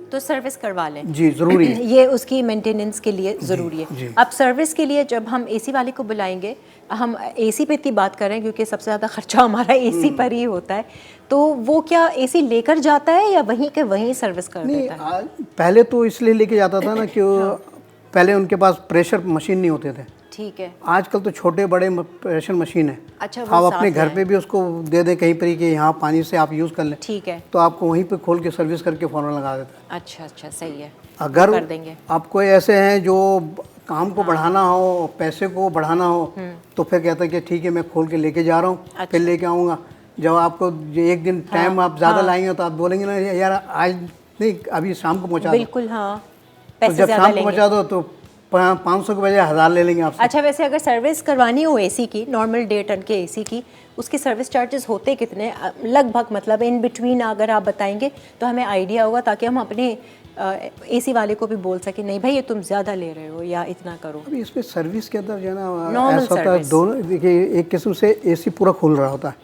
तो सर्विस करवा लें जी, ज़रूरी है। ये उसकी मेंटेनेंस के लिए ज़रूरी है। अब सर्विस के लिए जब हम एसी वाले को बुलाएंगे, हम एसी पे इतनी बात करें क्योंकि सबसे ज़्यादा खर्चा हमारा एसी पर ही होता है, तो वो क्या एसी लेकर जाता है या वहीं के वहीं सर्विस कर देता है? पहले तो इसलिए लेके जाता था ना कि पहले उनके पास प्रेशर मशीन नहीं होते थे। ठीक है। आजकल तो छोटे बड़े प्रेशर मशीन है। अच्छा, आप अपने घर पे भी उसको दे दें कहीं पर ही कि यहाँ पानी से आप यूज़ कर लें। ठीक है। तो आपको वहीं पे खोल के सर्विस करके फ़ौरन लगा देता है। अच्छा अच्छा, सही है। अगर कर देंगे। आप कोई ऐसे हैं जो काम को बढ़ाना हो, पैसे को बढ़ाना हो, तो फिर कहता है कि ठीक है मैं खोल के लेके जा रहा हूँ, फिर लेके आऊँगा। जब आपको एक दिन टाइम आप ज़्यादा लाएंगे तो आप बोलेंगे ना यार आज नहीं, अभी शाम को पहुँचा दो। बिल्कुल, हाँ। तो जब शाम को पहुँचा दो तो 500 के बजाय 1000 ले लेंगे आपसे। अच्छा, वैसे अगर सर्विस करवानी हो एसी की, नॉर्मल 1.5 टन के एसी की, उसके सर्विस चार्जेस होते कितने लगभग, मतलब इन बिटवीन अगर आप बताएंगे तो हमें आइडिया होगा, ताकि हम अपने एसी वाले को भी बोल सके नहीं भाई ये तुम ज़्यादा ले रहे हो या इतना करो। अभी इसमें सर्विस के अंदर जो है ना ऐसा होता है, दोनों देखिए, एक किस्म से एसी पूरा खुल रहा होता है।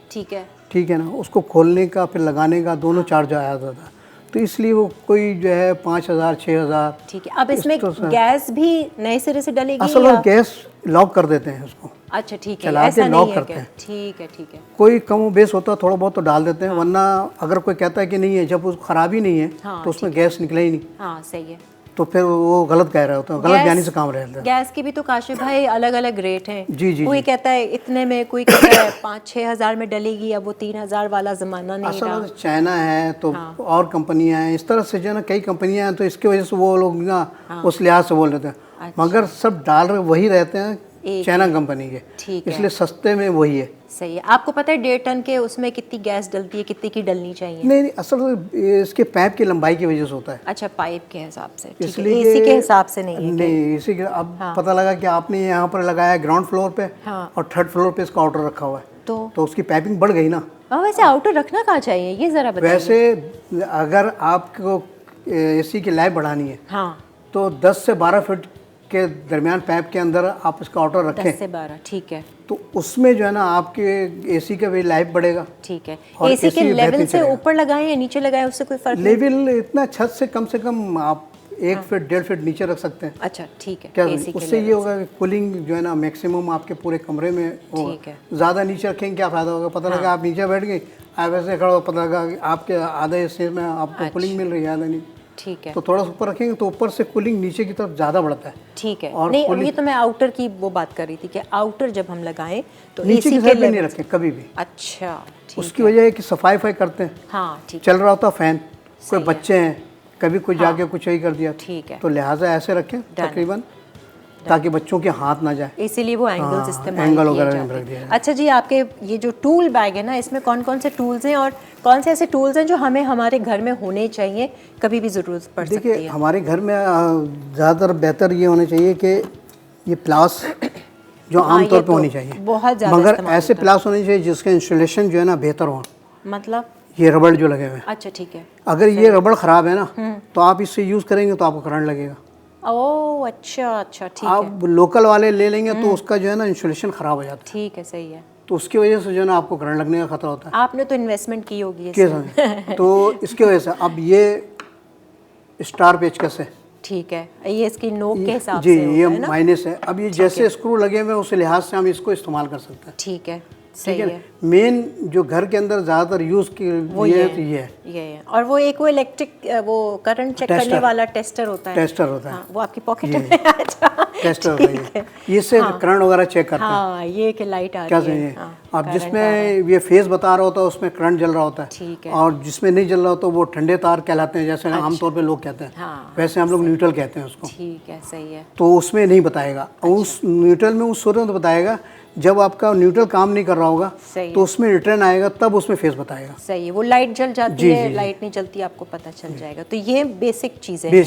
ठीक है ना, उसको खोलने का फिर लगाने का दोनों चार्ज आया जाता है, तो इसलिए वो कोई जो है 5000 6000। ठीक है। अब इसमें गैस भी नए सिरे से डलेगी? असल में गैस लॉक कर देते हैं उसको। अच्छा, ठीक है, ऐसा नहीं है क्या? ठीक है, ठीक है। कोई कम बेस होता है थोड़ा बहुत तो डाल देते हैं, वरना अगर कोई कहता है कि नहीं है, जब उसको खराबी नहीं है तो उसमें गैस निकले ही नहीं। हाँ, सही है। तो फिर वो गलत कह रहे होते हैं, गलत ज्ञानी से काम रहता है। गैस की भी तो काशिफ भाई अलग अलग रेट हैं। जी। कोई कहता है इतने में, कोई कहता है 5-6 हज़ार में डलेगी, अब वो 3000 वाला ज़माना नहीं रहा। असल चाइना है तो और कंपनियां हैं, इस तरह से जो है ना कई कंपनियां हैं, तो इसकी वजह से वो लोग ना उस लिहाज से बोल देते हैं। मगर सब डाल रहे वही रहते हैं चाइना कंपनी के, इसलिए सस्ते में वही है। सही है। आपको पता है 1.5 टन के उसमें कितनी गैस डलती है, कितनी की डलनी चाहिए? नहीं, असल इसके पाइप की लंबाई की वजह से होता है। अच्छा, पाइप के हिसाब से, इसलिए एसी के हिसाब से नहीं है? नहीं, इसी के अब पता लगा कि आपने यहाँ पर लगाया ग्राउंड फ्लोर पे और 3rd फ्लोर पे इसका आउटर रखा हुआ है, तो उसकी पाइपिंग बढ़ गई ना। वैसे आउटर रखना कहाँ चाहिए, ये जरा बताइए। वैसे अगर आपको एसी की लाइफ बढ़ानी है तो 10 से 12 फीट के दरमियान पाइप के अंदर आप इसका आउटर रखें। 10 से 12, ठीक है। तो उसमें जो है ना आपके एसी का भी लाइफ बढ़ेगा। ठीक है। एसी के लेवल से ऊपर लगाएं या नीचे लगाएं, उससे कोई फर्क नहीं? लेवल इतना छत से कम आप 1 फीट 1.5 फीट नीचे रख सकते हैं। अच्छा, ठीक है। क्या उससे ये होगा कि कूलिंग जो है ना मैक्सिमम आपके पूरे कमरे में होगा। ज़्यादा नीचे रखेंगे क्या फ़ायदा होगा, पता लगा आप नीचे बैठ गए, आप ऐसे खड़ा हो, पता लगा आपके आधे हिस्से में आपको कूलिंग मिल रही है, आधा नहीं। ठीक है। तो थोड़ा सा ऊपर रखेंगे तो ऊपर से कूलिंग नीचे की तरफ ज़्यादा बढ़ता है। ठीक है। और नहीं, अभी तो मैं आउटर की वो बात कर रही थी कि आउटर जब हम लगाएं तो नीचे की साइड पे नहीं रखें कभी भी। अच्छा, उसकी वजह है कि सफाई करते हैं। हाँ, ठीक। चल रहा होता फैन, कोई बच्चे हैं, कभी कोई जाके कुछ ही कर दिया। ठीक है। तो लिहाजा ऐसे रखें तकरीबन, ताकि बच्चों के हाथ ना जाए, इसीलिए वो एंगल्स इस्तेमाल किए जाते हैं। अच्छा जी, आपके ये जो टूल बैग है ना, इसमें कौन कौन से टूल्स हैं और कौन से ऐसे टूल्स हैं जो हमें हमारे घर में होने चाहिए, कभी भी ज़रूरत पड़ सकती है? देखिए, हमारे घर में ज़्यादातर बेहतर ये होना चाहिए कि ये प्लास जो आमतौर पे होनी चाहिए, बहुत ज़्यादा, मगर ऐसे प्लास होने चाहिए जिसका इंस्टॉलेशन जो है ना बेहतर हो। मतलब ये रबड़ जो लगे हुए हैं। अच्छा, ठीक है। अगर ये रबड़ ख़राब है ना तो आप इससे यूज़ करेंगे तो आपको करंट लगेगा। ओह, अच्छा, ठीक है। आप लोकल वाले ले लेंगे तो उसका जो है ना इंसुलेशन ख़राब हो जाता है। ठीक है, सही है। तो उसकी वजह से जो है ना आपको करंट लगने का खतरा होता है। आपने तो इन्वेस्टमेंट की होगी इसमें। तो इसकी वजह से अब ये स्टार पेचकस है। ठीक है, ये इसकी नोक के हिसाब से होता ये है ना? माइनस है। अब ये जैसे स्क्रू लगे हुए हैं उस लिहाज से हम इसको इस्तेमाल कर सकते हैं। ठीक है, सही है। मेन जो घर के अंदर ज़्यादातर यूज़ की वो ये है। और वो एक वो इलेक्ट्रिक वो करंट चेक करने वाला टेस्टर होता है। हाँ, वो आपकी पॉकेट में टेस्टर होता है, ये से करंट वगैरह चेक करता है। हाँ, ये कि लाइट आ रही है। अब जिसमें ये फेज बता रहा होता है उसमें करंट जल रहा होता है। ठीक है। और जिसमें नहीं जल रहा होता वो ठंडे तार कहलाते हैं, जैसे आमतौर पे लोग कहते हैं। वैसे हम लोग न्यूट्रल कहते हैं उसको। ठीक है, सही है। तो उसमें नहीं बताएगा। उस न्यूट्रल में उस सूरत में बताएगा जब आपका न्यूट्रल काम नहीं कर रहा होगा, तो उसमें रिटर्न आएगा, तब उसमें फेस बताएगा। सही है। वो लाइट जल जाती है, लाइट नहीं जलती, आपको पता चल जाएगा। तो ये बेसिक चीज़ है।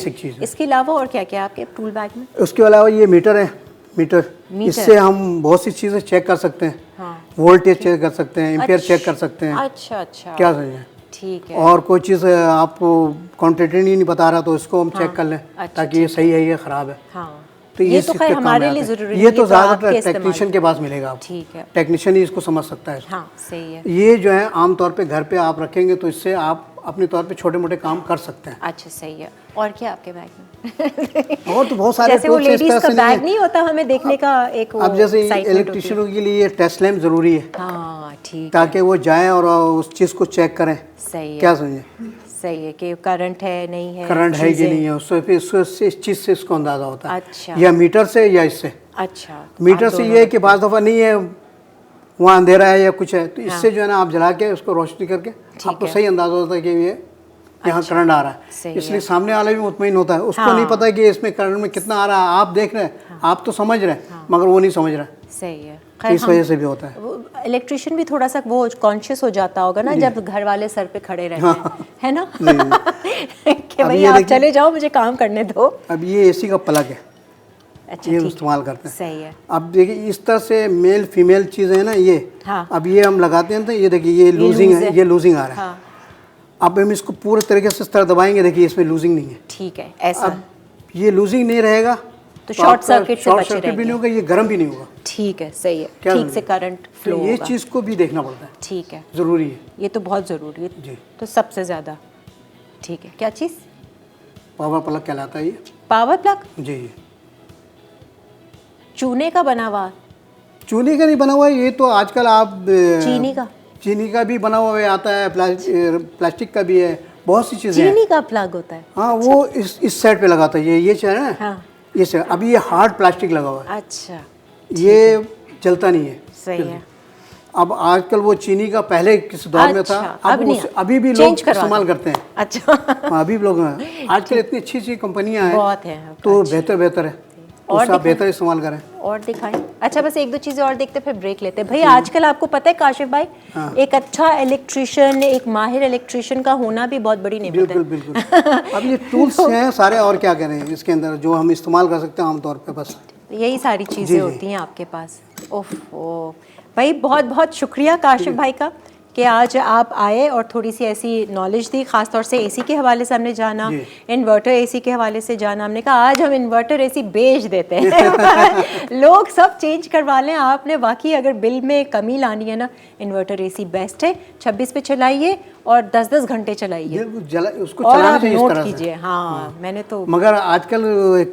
इसके अलावा और क्या क्या आपके टूल बैग में? उसके अलावा ये मीटर है। मीटर इससे हम बहुत सी चीज़ें चेक कर सकते हैं। वोल्टेज चेक कर सकते हैं, एम्पियर चेक कर सकते हैं। अच्छा अच्छा, क्या समझे? ठीक है। और कोई चीज़ आपको क्वांटिटी नहीं बता रहा तो इसको हम चेक कर लें ताकि ये सही है ये ख़राब है। हाँ, तो ये तो खैर हमारे लिए ज़रूरी है, ये तो ज़्यादातर टेक्नीशियन के पास मिलेगा आपको। ठीक है, टेक्नीशियन ही इसको समझ सकता है। हाँ सही है। ये जो है आमतौर पे घर पे आप रखेंगे तो इससे आप अपने तौर पे छोटे मोटे काम कर सकते हैं। अच्छा सही है। और क्या आपके बैग में? और तो बहुत सारे जैसे वो लेडीज का बैग नहीं होता हमें देखने का एक वो, अब जैसे इलेक्ट्रिशियनों के लिए टेस्ट लैम्प जरूरी है। हाँ ठीक, ताकि वो जाएं और उस चीज़ को चेक करें। सही है, क्या समझे? सही है कि करंट है नहीं है, करंट है कि नहीं है, उससे फिर इस चीज़ से इसको अंदाज़ा होता है। अच्छा, या मीटर से या इससे। अच्छा, मीटर से ये है कि बाज़ दफ़ा नहीं है वहाँ अंधेरा है या कुछ है तो इससे जो है ना आप जला के उसको रोशनी करके आपको सही अंदाज़ा होता है कि ये यहाँ करंट आ रहा है। इसलिए सामने वाला भी मुतमईन होता है, उसको नहीं पता कि इसमें करंट में कितना आ रहा है। आप देख रहे हैं, आप तो समझ रहे हैं मगर वो नहीं समझ रहा। सही है, इस वजह से भी होता है। इलेक्ट्रिशियन भी थोड़ा सा वो कॉन्शियस हो जाता होगा ना जब घर वाले सर पे खड़े रहते हैं, है ना कि भाई आप चले जाओ मुझे काम करने दो। अब ये एसी का प्लग है, अच्छा, ये इस्तेमाल करते हैं। सही है। अब देखिए इस तरह से मेल फीमेल चीज़ें हैं ना ये। हाँ। अब ये हम लगाते हैं तो ये देखिए ये लूजिंग है, ये लूजिंग आ रहा है। हाँ। अब हम इसको पूरे तरीके से इस तरह दबाएंगे, देखिए इसमें लूजिंग नहीं है। ठीक है, ऐसा अब ये लूजिंग नहीं रहेगा तो शॉर्ट सर्किट से बचे भी नहीं होगा, ये गर्म भी नहीं होगा। ठीक है, सही है, ठीक से करंट फ्लो ये चीज़ को भी देखना पड़ता है। ठीक है, ज़रूरी है, ये तो बहुत ज़रूरी है जी। तो सबसे ज़्यादा ठीक है। क्या चीज़? पावर प्लग कहलाता है ये। Power plug? जी। चूने का बना हुआ? चूने का नहीं बना हुआ, ये तो आजकल आप चीनी का भी बना हुआ आता है, प्लास्टिक का भी है, बहुत सी चीज़ें हैं। चीनी का प्लग होता है? हाँ, वो इस साइड पे लगाता है, ये चाहे ना। हाँ। ये से अभी ये हार्ड प्लास्टिक लगा हुआ है। अच्छा, ये चलता नहीं है। सही है। अब आजकल वो चीनी का पहले किस दौर में था, अब अभी भी लोग इस्तेमाल करते हैं। अच्छा हाँ, अभी भी लोग हैं। आजकल इतनी अच्छी अच्छी कंपनियां हैं, बहुत हैं, तो बेहतर है और आप बेहतर इस्तेमाल करें। और दिखाएं। अच्छा, बस एक दो चीज़ें और देखते फिर ब्रेक लेते हैं। भाई आजकल आपको पता है काशिफ भाई, एक अच्छा इलेक्ट्रिशियन, एक माहिर इलेक्ट्रिशियन का होना भी बहुत बड़ी नेमत है। बिल्कुल। अब ये टूल्स हैं सारे, और क्या करें इसके अंदर जो हम इस्तेमाल कर सकते हैं आमतौर पर, बस यही सारी चीज़ें होती हैं आपके पास। ओह भाई, बहुत बहुत शुक्रिया काशिफ भाई का कि आज आप आए और थोड़ी सी ऐसी नॉलेज दी, ख़ासतौर से एसी के हवाले से हमने जाना, इन्वर्टर एसी के हवाले से जाना। हमने कहा आज हम इन्वर्टर एसी बेच देते हैं लोग सब चेंज करवा लें। आपने वाकई अगर बिल में कमी लानी है ना, इन्वर्टर एसी बेस्ट है। 26 पे चलाइए और 10-10 घंटे चलाइए, उसको चलाना चाहिए नोट कीजिए। हाँ, मैंने तो मगर आजकल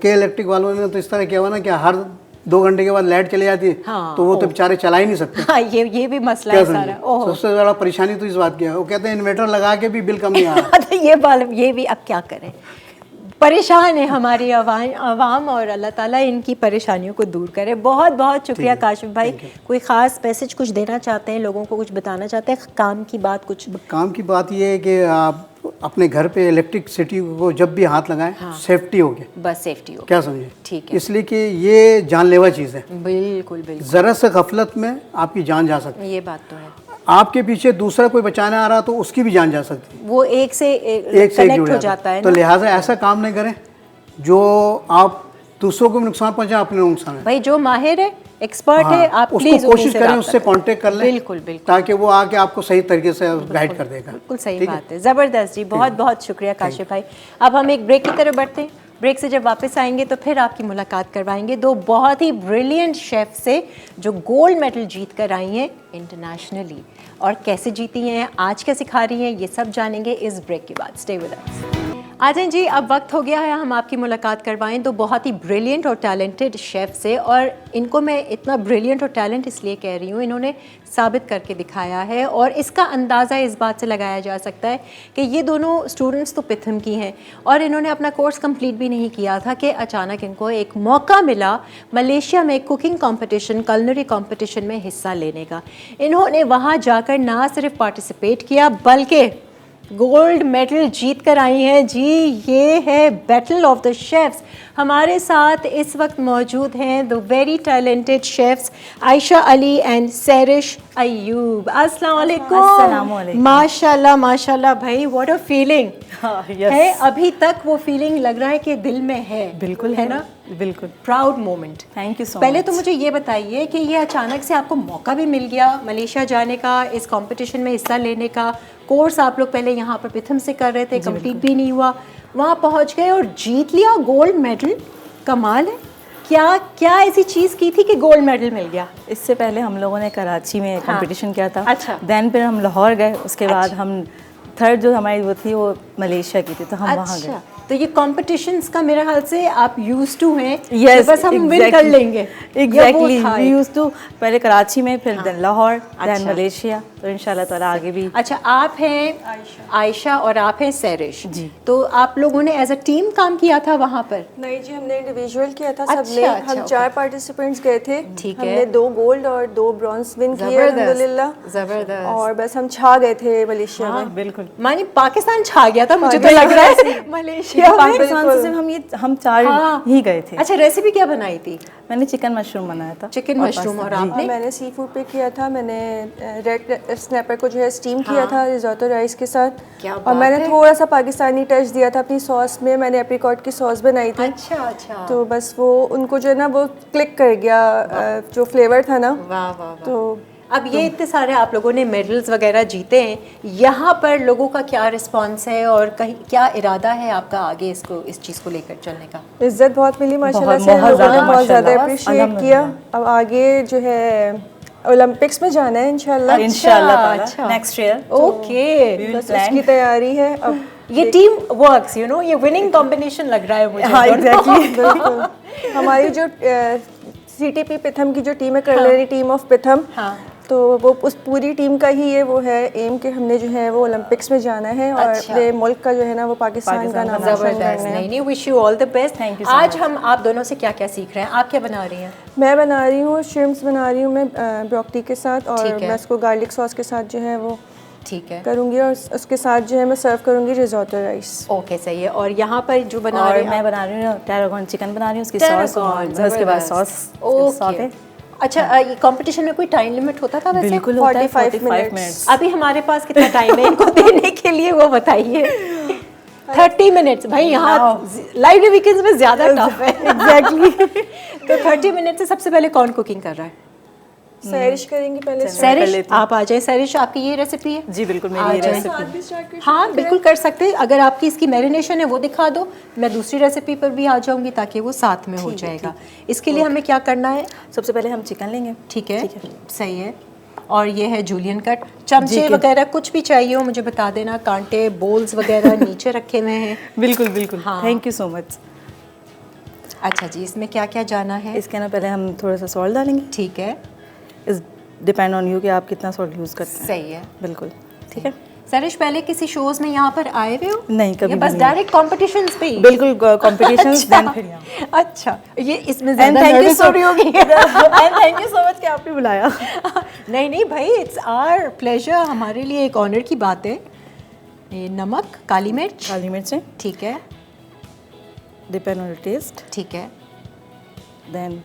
के इलेक्ट्रिक वालों ने तो इस तरह किया हुआ ना कि हर 2 घंटे के बाद लाइट चली जाती है। हाँ, तो वो तो बेचारे चला ही नहीं सकते। हाँ, ये भी मसला है सारा। सबसे ज़्यादा परेशानी तो इस बात की है, वो कहते हैं इन्वर्टर लगा के भी बिल कम नहीं आ रहा। तो ये भी अब क्या करें, परेशान है हमारी आवाम, और अल्लाह ताला इनकी परेशानियों को दूर करे। बहुत बहुत शुक्रिया काशिफ भाई। कोई ख़ास मैसेज कुछ देना चाहते हैं लोगों को, कुछ बताना चाहते हैं? काम की बात, कुछ काम की बात ये है कि आप अपने घर पे इलेक्ट्रिसिटी को जब भी हाथ लगाएं, सेफ्टी हो गया, बस सेफ्टी हो। क्या समझे? ठीक है, इसलिए कि ये जानलेवा चीज़ है। बिल्कुल बिल्कुल। ज़रा से गफलत में आपकी जान जा सकती है। ये बात तो है। आपके पीछे दूसरा कोई बचाने आ रहा तो उसकी भी जान जा सकती है। वो एक से कनेक्ट हो जाता है। तो लिहाजा ऐसा काम नहीं करें जो आप दूसरों को भी नुकसान पहुंचाए, अपने नुकसान है। भाई जो माहिर है, एक्सपर्ट है, आप प्लीज कोशिश करें उससे कांटेक्ट कर लें। बिल्कुल बिल्कुल, ताकि वो आके आपको सही तरीके से गाइड कर देगा। बिल्कुल सही बात है। ज़बरदस्त जी, बहुत बहुत शुक्रिया काशिफ भाई। अब हम एक ब्रेक की तरफ बढ़ते हैं। ब्रेक से जब वापस आएंगे तो फिर आपकी मुलाकात करवाएंगे दो बहुत ही ब्रिलियंट शेफ से जो गोल्ड मेडल जीत कर आई हैं इंटरनेशनली, और कैसे जीती हैं, आज क्या सिखा रही हैं, ये सब जानेंगे इस ब्रेक के बाद। स्टे विद अस। आ जाएं जी, अब वक्त हो गया है हम आपकी मुलाकात करवाएं दो बहुत ही ब्रिलियंट और टैलेंटेड शेफ़ से। और इनको मैं इतना ब्रिलियंट और टैलेंट इसलिए कह रही हूँ, इन्होंने साबित करके दिखाया है, और इसका अंदाज़ा इस बात से लगाया जा सकता है कि ये दोनों स्टूडेंट्स तो पिथम की हैं और इन्होंने अपना कोर्स कंप्लीट भी नहीं किया था कि अचानक इनको एक मौका मिला मलेशिया में कुकिंग कंपटीशन, कलनरी कंपटीशन में हिस्सा लेने का। इन्होंने वहाँ जाकर ना सिर्फ पार्टिसिपेट किया बल्कि गोल्ड मेडल जीत कर आई हैं जी। ये है बैटल ऑफ द शेफ्स। हमारे साथ इस वक्त मौजूद हैं the very talented chefs Ayesha Ali and Sairish Ayub. अस्सलाम वालेकुम। माशाल्लाह माशाल्लाह भाई, व्हाट अ फीलिंग है। अभी तक वो फीलिंग लग रहा है कि दिल में है। बिल्कुल है ना। बिल्कुल proud moment. Thank you so much. पहले तो मुझे ये बताइए कि ये अचानक से आपको मौका भी मिल गया मलेशिया जाने का, इस कंपटीशन में हिस्सा लेने का। कोर्स आप लोग पहले यहाँ पर पिथम से कर रहे थे, कंप्लीट भी नहीं हुआ, वहाँ पहुँच गए और जीत लिया गोल्ड मेडल। कमाल है। क्या क्या ऐसी चीज़ की थी कि गोल्ड मेडल मिल गया? इससे पहले हम लोगों ने कराची में कंपटीशन किया था। अच्छा। देन फिर हम लाहौर गए, उसके बाद हम थर्ड जो हमारी वो थी वो मलेशिया की थी, तो हम वहाँ गए। तो ये कॉम्पिटिशन्स का मेरे ख्याल से आप यूज्ड टू हैं। Yes, बस हम विन कर लेंगे। एग्जैक्टली वी यूज्ड टू, पहले कराची में, फिर देन लाहौर, देन अच्छा। मलेशिया, तो इंशाल्लाह ताला आगे भी। अच्छा, आप हैं आयशा और आप हैं सैरिश जी। तो आप लोगों ने एज अ टीम काम किया था वहाँ पर? नहीं जी, हमने इंडिविजुअल किया था अच्छा, सबने। अच्छा, हम 4 पार्टिसिपेंट्स गए थे। ठीक है। हमने 2 गोल्ड और 2 ब्रॉन्ज विन किए अल्हम्दुलिल्लाह। जबरदस्त। और बस हम छा गए थे मलेशिया में। बिल्कुल मानी पाकिस्तान छा गया था मुझे तो लग रहा है मलेशिया में। पाकिस्तान से सिर्फ हम 4 ही गए थे। अच्छा, रेसिपी क्या बनाई थी? मैंने चिकन मशरूम बनाया था। Chicken mushroom. और आपने? मैंने सी फूड पे किया था। मैंने रेड स्नैपर को जो है स्टीम किया था रिजोटो राइस के साथ। क्या और मैंने थोड़ा सा पाकिस्तानी टच दिया था अपनी सॉस में। मैंने एप्रिकॉट की सॉस बनाई थी। अच्छा अच्छा। तो बस वो उनको जो है ना वो क्लिक कर गया, जो फ्लेवर था ना। वाह वाह वाह। तो अब ये इतने सारे आप लोगों ने मेडल्स वगैरह जीते हैं, यहाँ पर लोगों का क्या रिस्पांस है और कहीं क्या इरादा है आपका आगे इस चीज़ को लेकर चलने का? इज्जत बहुत मिली माशाल्लाह से, बहुत लोगों ने ज़्यादा, बहुत ज़्यादा माशाल्लाह। अप्रिशिएट किया। अब आगे जो है ओलंपिक्स में जाना है इंशाल्लाह। इंशाल्लाह ताला अच्छा। Next year. ओके। बस उसकी तैयारी है अब। ये टीम वर्क्स, यू नो, ये विनिंग कॉम्बिनेशन लग रहा है मुझे। हाँ एग्जैक्टली। बिल्कुल। हमारी जो CTP पिथम की जो टीम है, कर्नरी टीम ऑफ पिथम, हाँ। तो वो उस पूरी टीम का ही ये वो है एम कि हमने जो है वो ओलंपिक्स में जाना है और अच्छा। अपने मुल्क का जो है ना वो पाकिस्तान का नाम रोशन जबरदस्त। करना है। नहीं, wish you all the best. Thank you so आज much। हम आप दोनों से क्या क्या सीख रहे हैं? आप क्या बना रही हैं? मैं बना रही हूँ श्रिम्प्स बना रही हूँ मैं ब्रोकली के साथ, और ठीक है। मैं उसको गार्लिक सॉस के साथ जो है वो ठीक है। करूँगी और उसके साथ जो है मैं सर्व करूँगी रिजोटो राइस। ओके, सही है। और यहाँ पर जो बना और रही हैं मैं बना रही हूँ टैरागोन चिकन बना रही हूँ, उसकी सॉस, और उसके बाद सॉस। ओके। अच्छा, ये कंपटीशन में कोई टाइम लिमिट होता था वैसे? बिल्कुल होता है, 45 मिनट्स। अभी हमारे पास कितना टाइम है इनको देने के लिए, वो बताइए। 30 मिनट्स। भाई यहाँ लाइव वीकेंड्स में ज़्यादा टफ है। एग्जैक्टली। तो 30 मिनट से सबसे पहले कौन कुकिंग कर रहा है? सैरिश करेंगी पहले। सैरिश, आप आ जाए। सैरिश, आपकी ये रेसिपी है? जी बिल्कुल, आ मेरी जाए। रेसिपी। हाँ बिल्कुल कर सकते हैं। अगर आपकी इसकी मैरिनेशन है वो दिखा दो, मैं दूसरी रेसिपी पर भी आ जाऊंगी ताकि वो साथ में हो जाएगा। इसके लिए हमें क्या करना है? सबसे पहले हम चिकन लेंगे। ठीक है, सही है। और ये है जूलियन कट। चमचे वगैरह कुछ भी चाहिए हो मुझे बता देना। कांटे, बोल्स वगैरह नीचे रखे हुए हैं। बिल्कुल बिल्कुल, हाँ। Thank you so much. अच्छा जी, इसमें क्या क्या जाना है? इसके ना पहले हम थोड़ा सा सॉल्ट डालेंगे। ठीक है, इस डिपेंड ऑन यू कि आप कितना सॉल्ट यूज़ करते हैं। सही है। बिल्कुल ठीक है। सरिश, पहले किसी शोज में यहाँ पर आए हुए हो? नहीं, कभी या बस नहीं। डायरेक्ट कॉम्पिटिशंस पे ही? बिल्कुल कॉम्पिटिशंस देन फिर यहाँ। अच्छा, ये इसमें ज़्यादा नर्वस हो रही होगी। And thank you so much कि आपने बुलाया। नहीं नहीं भाई, इट्स आवर प्लेजर, हमारे लिए एक ऑनर की बात है। ये नमक, काली मिर्च, काली मिर्चें, ठीक है, डिपेंड ऑन टेस्ट, ठीक है। Then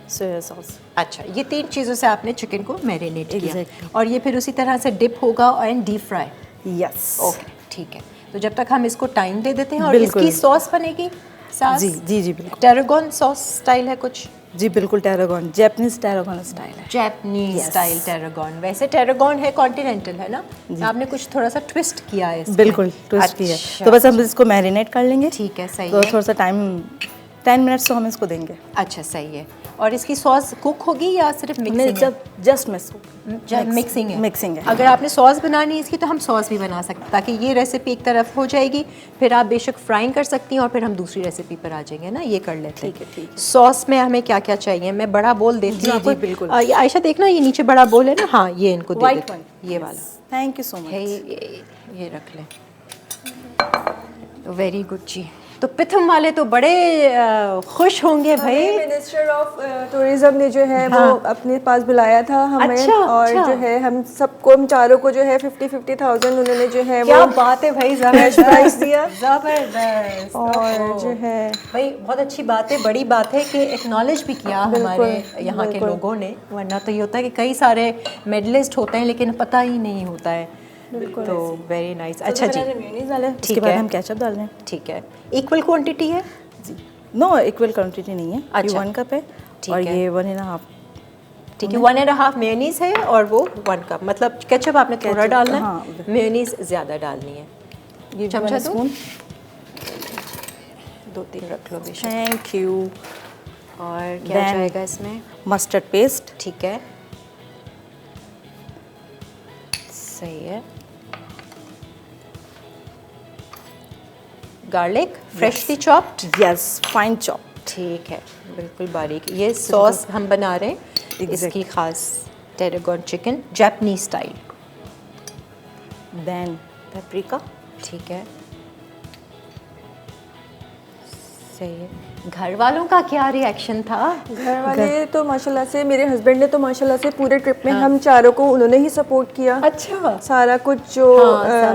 soya sauce. अच्छा, ये 3 चीज़ों से आपने चिकन को मैरिनेट किया। Exactly। और ये फिर उसी तरह से डिप होगा and deep fry. Yes. Okay, ठीक है। तो जब तक हम इसको टाइम दे देते हैं। और बिल्कुल। इसकी सॉस बनेगी सास? जी जी जी बिल्कुल। टैरागोन सॉस स्टाइल है कुछ? जी बिल्कुल, टैरागोन, जापानीज टैरागोन स्टाइल है। Japanese Yes। स्टाइल टैरागोन। वैसे टैरागोन है कॉन्टिनेंटल, है ना? आपने कुछ थोड़ा सा ट्विस्ट किया है इसमें। बिल्कुल ट्विस्ट किया है। अच्छा, तो बस हम इसको मैरिनेट कर लेंगे। ठीक है, सही तो है। थोड़ा सा टाइम 10 मिनट्स तो हम इसको देंगे। अच्छा, सही है। और इसकी सॉस कुक होगी या सिर्फ मिक्सिंग है? जब जस्ट मिक्सिंग है। मिक्सिंग है। अगर आपने सॉस बनानी है इसकी तो हम सॉस भी बना सकते हैं, ताकि ये रेसिपी एक तरफ हो जाएगी, फिर आप बेशक फ्राइंग कर सकती हैं और फिर हम दूसरी रेसिपी पर आ जाएंगे ना। ये कर लेते हैं। ठीक है। सॉस में हमें क्या क्या चाहिए? मैं बड़ा बोल देती जी, हूँ आपको। जी, बिल्कुल। ये आयशा देखना, ये नीचे बड़ा बोल है ना। हाँ, ये इनको दे White देते हैं। one। ये वाला थैंक यू सो है, मच। ये रख लें। वेरी गुड जी। तो पिथम वाले तो बड़े खुश होंगे भाई। मिनिस्टर ऑफ टूरिज्म ने जो है हाँ। वो अपने पास बुलाया था हमें। अच्छा, और अच्छा। जो है हम सबको, हम चारों को जो है 50,000 उन्होंने जो है क्या वो बात है भाई, प्राइस दिया। जबरदस्त। और जो है भाई बहुत अच्छी बात है, बड़ी बात है कि एक्नॉलेज भी किया हमारे यहाँ के बिल्कुल। लोगों ने। वरना तो ये होता है कि कई सारे मेडलिस्ट होते हैं लेकिन पता ही नहीं होता है। तो वेरी नाइस। अच्छा जी, मेयोनीज डालें, उसके ठीक बाद है। हम केचप डाल दें। ठीक है। इक्वल क्वांटिटी है? जी नो, इक्वल क्वांटिटी नहीं है। अच्छा। ये 1 कप है और ये 1.5। ठीक है, 1.5 मेयोनीज है और वो 1 कप, मतलब केचप आपने थोड़ा डालना है, हाँ। मेयोनीज ज़्यादा डालनी है। ये चमचा 1 दूं? स्पून। 2-3 रख लो बेशक। Thank you. और क्या Then- जाएगा इसमें? Mustard paste. ठीक है, सही है। Garlic freshly chopped. Yes, fine chop. ठीक है, बिल्कुल बारीक। ये सॉस हम बना रहे हैं Exact. इसकी खास, tarragon chicken Japanese style. Then paprika. ठीक है, सही है। घर वालों का क्या रिएक्शन था? घर वाले तो माशाल्लाह से, मेरे हस्बैंड ने तो माशाल्लाह से पूरे ट्रिप में हम चारों को उन्होंने ही सपोर्ट किया। अच्छा, सारा कुछ जो हाँ,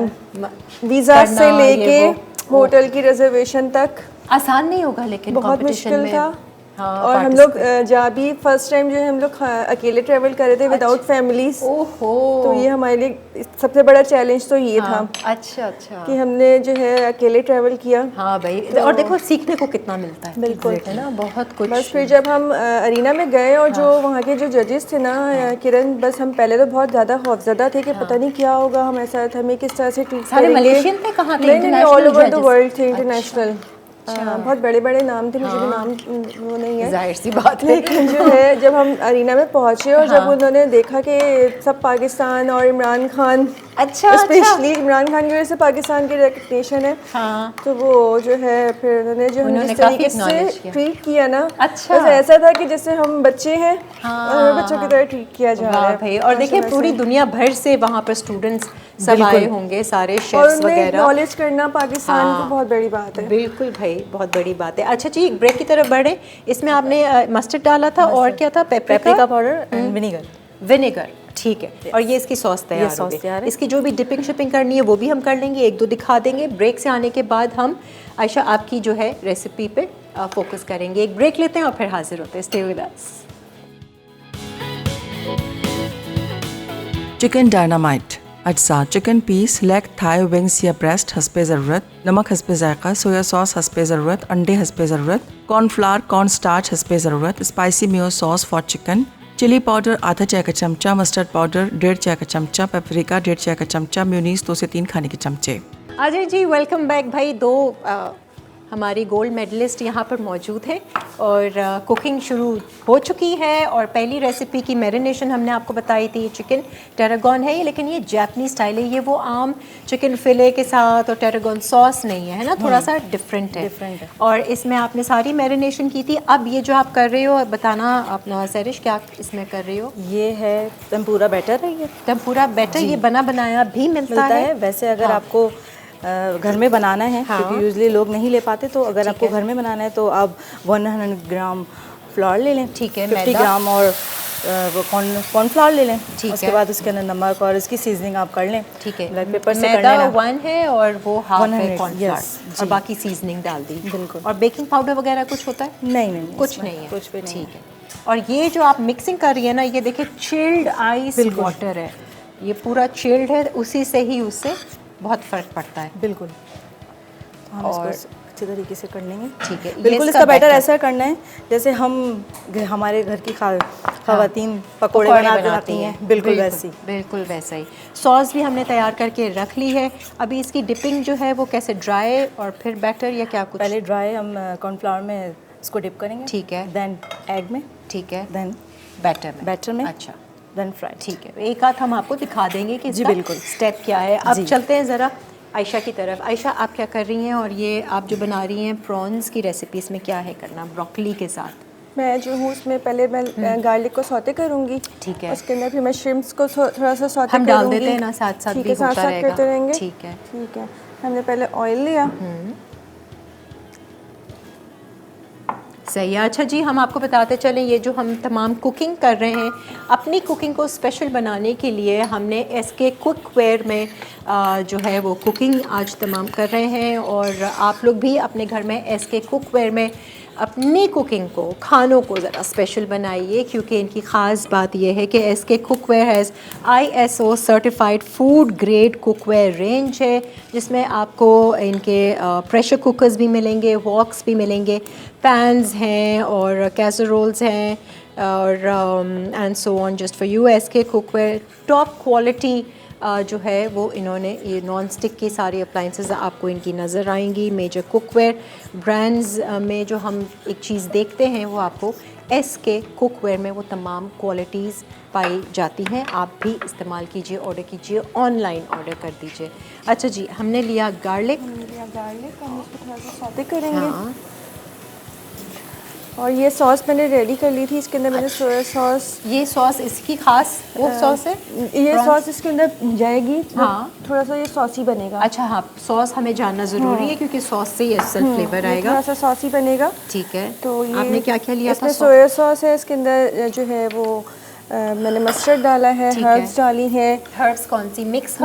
वीज़ा करना, से ये लेके वो। होटल की रिजर्वेशन तक आसान नहीं होगा लेकिन बहुत competition मुश्किल में। था। हाँ, और हम लोग जहाँ भी फर्स्ट टाइम जो है हम लोग अकेले ट्रैवल कर रहे थे विदाउट फैमिलीज। ओहो, तो ये हमारे लिए सबसे बड़ा चैलेंज तो ये था अच्छा अच्छा। कि हमने जो है अकेले ट्रैवल किया। हाँ भाई, और देखो सीखने को कितना मिलता है। बिल्कुल। है ना, बहुत कुछ। बस फिर जब हम अरीना में गए और जो वहाँ के जो जजेस थे ना किरण, बस हम पहले तो बहुत ज़्यादा खौफजदा थे कि पता नहीं क्या होगा, हम ऐसा हमें किस तरह से ट्रीट सारे करेंगे। मलेशियन थे? कहाँ थे? नहीं नहीं, International all over the judges? World थे, इंटरनेशनल। बहुत बड़े बड़े नाम थे, मुझे भी नाम वो नहीं है, जाहिर सी बात है। लेकिन जो है जब हम अरीना में पहुंचे और जब उन्होंने देखा कि सब पाकिस्तान और इमरान खान, अच्छा, स्पेशली इमरान खान की वजह से पाकिस्तान की रिकग्निशन है, हाँ। तो वो जो है फिर उन्होंने जो हम जिस काफी तरीके acknowledge से किया। ट्रीट किया ना, अच्छा। बस ऐसा था कि जैसे हम बच्चे हैं और हमें बच्चों की तरह ट्रीट किया जा रहा वाह है। भाई, और देखिए माशाल्लाह पूरी से। दुनिया भर से वहाँ पर स्टूडेंट्स सब आए होंगे, सारे और शेफ्स उन्हें वगैरह। नॉलेज करना पाकिस्तान हाँ। को बहुत बड़ी बात है। बिल्कुल भाई, बहुत बड़ी बात है। अच्छा जी, एक ब्रेक की तरफ बढ़े। इसमें आपने मस्टर्ड डाला था और क्या था? Paprika powder and vinegar. Vinegar, ठीक है। और ये इसकी सॉस तैयार हो सॉस गई। तैयार है। इसकी जो भी डिपिंग शिपिंग करनी है वो भी हम कर लेंगे, 1-2 दिखा देंगे। ब्रेक से आने के बाद हम आयशा आपकी जो है रेसिपी पे फोकस करेंगे। एक ब्रेक लेते हैं और फिर हाजिर होते हैं। Stay with us. Chicken dynamite अज्जा chicken piece, leg, thigh, wings या ब्रेस्ट हस्बे ज़रूरत, नमक हस्बे जायका, सोया सॉस हस्बे ज़रूरत, अंडे हस्बे ज़रूरत, कॉर्नफ्लावर, कॉर्न स्टार्च हस्बे ज़रूरत, spicy mayo sauce for chicken, chilli powder आधा चाय का चमचा, मस्टर्ड पाउडर 1.5 चाय का चमचा, पेपरिका 1.5 चाय का चमचा, म्यूनीस 2 से 3 खाने के चमचे। अजय जी वेलकम बैक भाई। 2 हमारी गोल्ड मेडलिस्ट यहाँ पर मौजूद हैं और कुकिंग शुरू हो चुकी है। और पहली रेसिपी की मैरिनेशन हमने आपको बताई थी, चिकन टेरागोन है ये, लेकिन ये जापानी स्टाइल है। ये वो आम चिकन फिले के साथ और टेरागोन सॉस नहीं है ना, थोड़ा सा डिफरेंट है। और इसमें आपने सारी मैरिनेशन की थी। अब ये जो आप कर रहे हो, बताना अपना सरिश क्या इसमें कर रहे हो? ये है टेम्पुरा बैटर है। ये टेम्पुरा बैटर, ये बना बनाया भी मिलता है? वैसे अगर आपको घर में बनाना है, क्योंकि यूजली लोग नहीं ले पाते, तो अगर आपको घर में बनाना है तो आप 100 ग्राम फ्लावर ले लें। ठीक है, 50 मैदा। ग्राम और वो कॉर्नफ्लावर ले लें। ठीक उसके है। बाद उसके अंदर नमक और इसकी सीजनिंग आप कर लें। ठीक है, ब्लैक पेपर से कर मैदा लेना। 1 है और वो हाफ है 100, कॉर्नफ्लावर, yes, और जी। बाकी सीजनिंग डाल दी। बिल्कुल। और बेकिंग पाउडर वगैरह कुछ होता है? नहीं, कुछ इसमें नहीं है, कुछ भी नहीं ठीक है। और ये जो आप मिक्सिंग कर रही है ना, ये देखिए चिल्ड आइस वाटर है, ये पूरा चिल्ड है, उसी से ही उससे बहुत फ़र्क पड़ता है। बिल्कुल। हम और इसको अच्छे तरीके से कर लेंगे। ठीक है, ये बिल्कुल इसका इसका बैटर बैटर ऐसा करना है जैसे हम हमारे घर की खवातीन पकोड़े बनाती हैं, बिल्कुल वैसी। बिल्कुल वैसा ही। सॉस भी हमने तैयार करके रख ली है। अभी इसकी डिपिंग जो है वो कैसे, ड्राई और फिर बैटर या क्या कुछ? पहले ड्राई हम कॉर्नफ्लावर में इसको डिप करेंगे। ठीक है। देन एग में। ठीक है। देन बैटर में। अच्छा, देन फ्राई। ठीक है। एक आध हम आपको दिखा देंगे कि जी, इसका बिल्कुल। स्टेप क्या है। अब जी। चलते हैं ज़रा आयशा की तरफ। आयशा, आप क्या कर रही हैं और ये आप जो बना रही हैं प्रॉन्स की रेसिपी, इसमें क्या है करना ब्रोकली के साथ? मैं जो हूँ उसमें पहले मैं गार्लिक को सौते करूँगी। ठीक है। उसके अंदर फिर मैं श्रिम्प्स को थोड़ा सा सौते हम करूँगी। डाल देते हैं ना, साथ साथ ठीक भी है, साथ होता साथ रहेगा। करते रहेंगे। ठीक है। ठीक है। हमने पहले ऑयल लिया। सही है। अच्छा जी, हम आपको बताते चलें, ये जो हम तमाम कुकिंग कर रहे हैं, अपनी कुकिंग को स्पेशल बनाने के लिए हमने एसके कुकवेयर में जो है वो कुकिंग आज तमाम कर रहे हैं। और आप लोग भी अपने घर में एसके कुकवेयर में अपनी कुकिंग को, खानों को ज़रा स्पेशल बनाइए, क्योंकि इनकी ख़ास बात यह है कि SK cookware has ISO certified food grade cookware range है, जिसमें आपको इनके प्रेशर कुकर्स भी मिलेंगे, वॉक्स भी मिलेंगे, पैन्स हैं और कैसरोल्स हैं और and so on just for you. SK cookware top quality जो है वो इन्होंने, ये नॉन स्टिक की सारी अप्लाइंसेस आपको इनकी नज़र आएंगी। मेजर कुकवेयर ब्रांड्स में जो हम एक चीज़ देखते हैं वो आपको एसके कुकवेयर में वो तमाम क्वालिटीज़ पाई जाती हैं। आप भी इस्तेमाल कीजिए, ऑर्डर कीजिए, ऑनलाइन ऑर्डर कर दीजिए। अच्छा जी, हमने लिया गार्लिक, हम इसको थोड़ा सा सौते करेंगे। हाँ। और ये सॉस मैंने रेडी कर ली थी, इसके अंदर मैंने सोया सॉस, ये सॉस इसकी खास वो सॉस है, ये सॉस इसके अंदर जाएगी। हाँ, थोड़ा सा ये सॉसी बनेगा। अच्छा हाँ, सॉस हमें जानना ज़रूरी है क्योंकि सॉस से ये असल फ्लेवर आएगा। थोड़ा सा सॉसी बनेगा। ठीक है, तो ये आपने क्या क्या लिया था? इसमें सोया सॉस है, इसके अंदर जो है वो मैंने मस्टर्ड डाला है, हर्ब्स डाली है। हर्ब्स कौन सी? मिक्स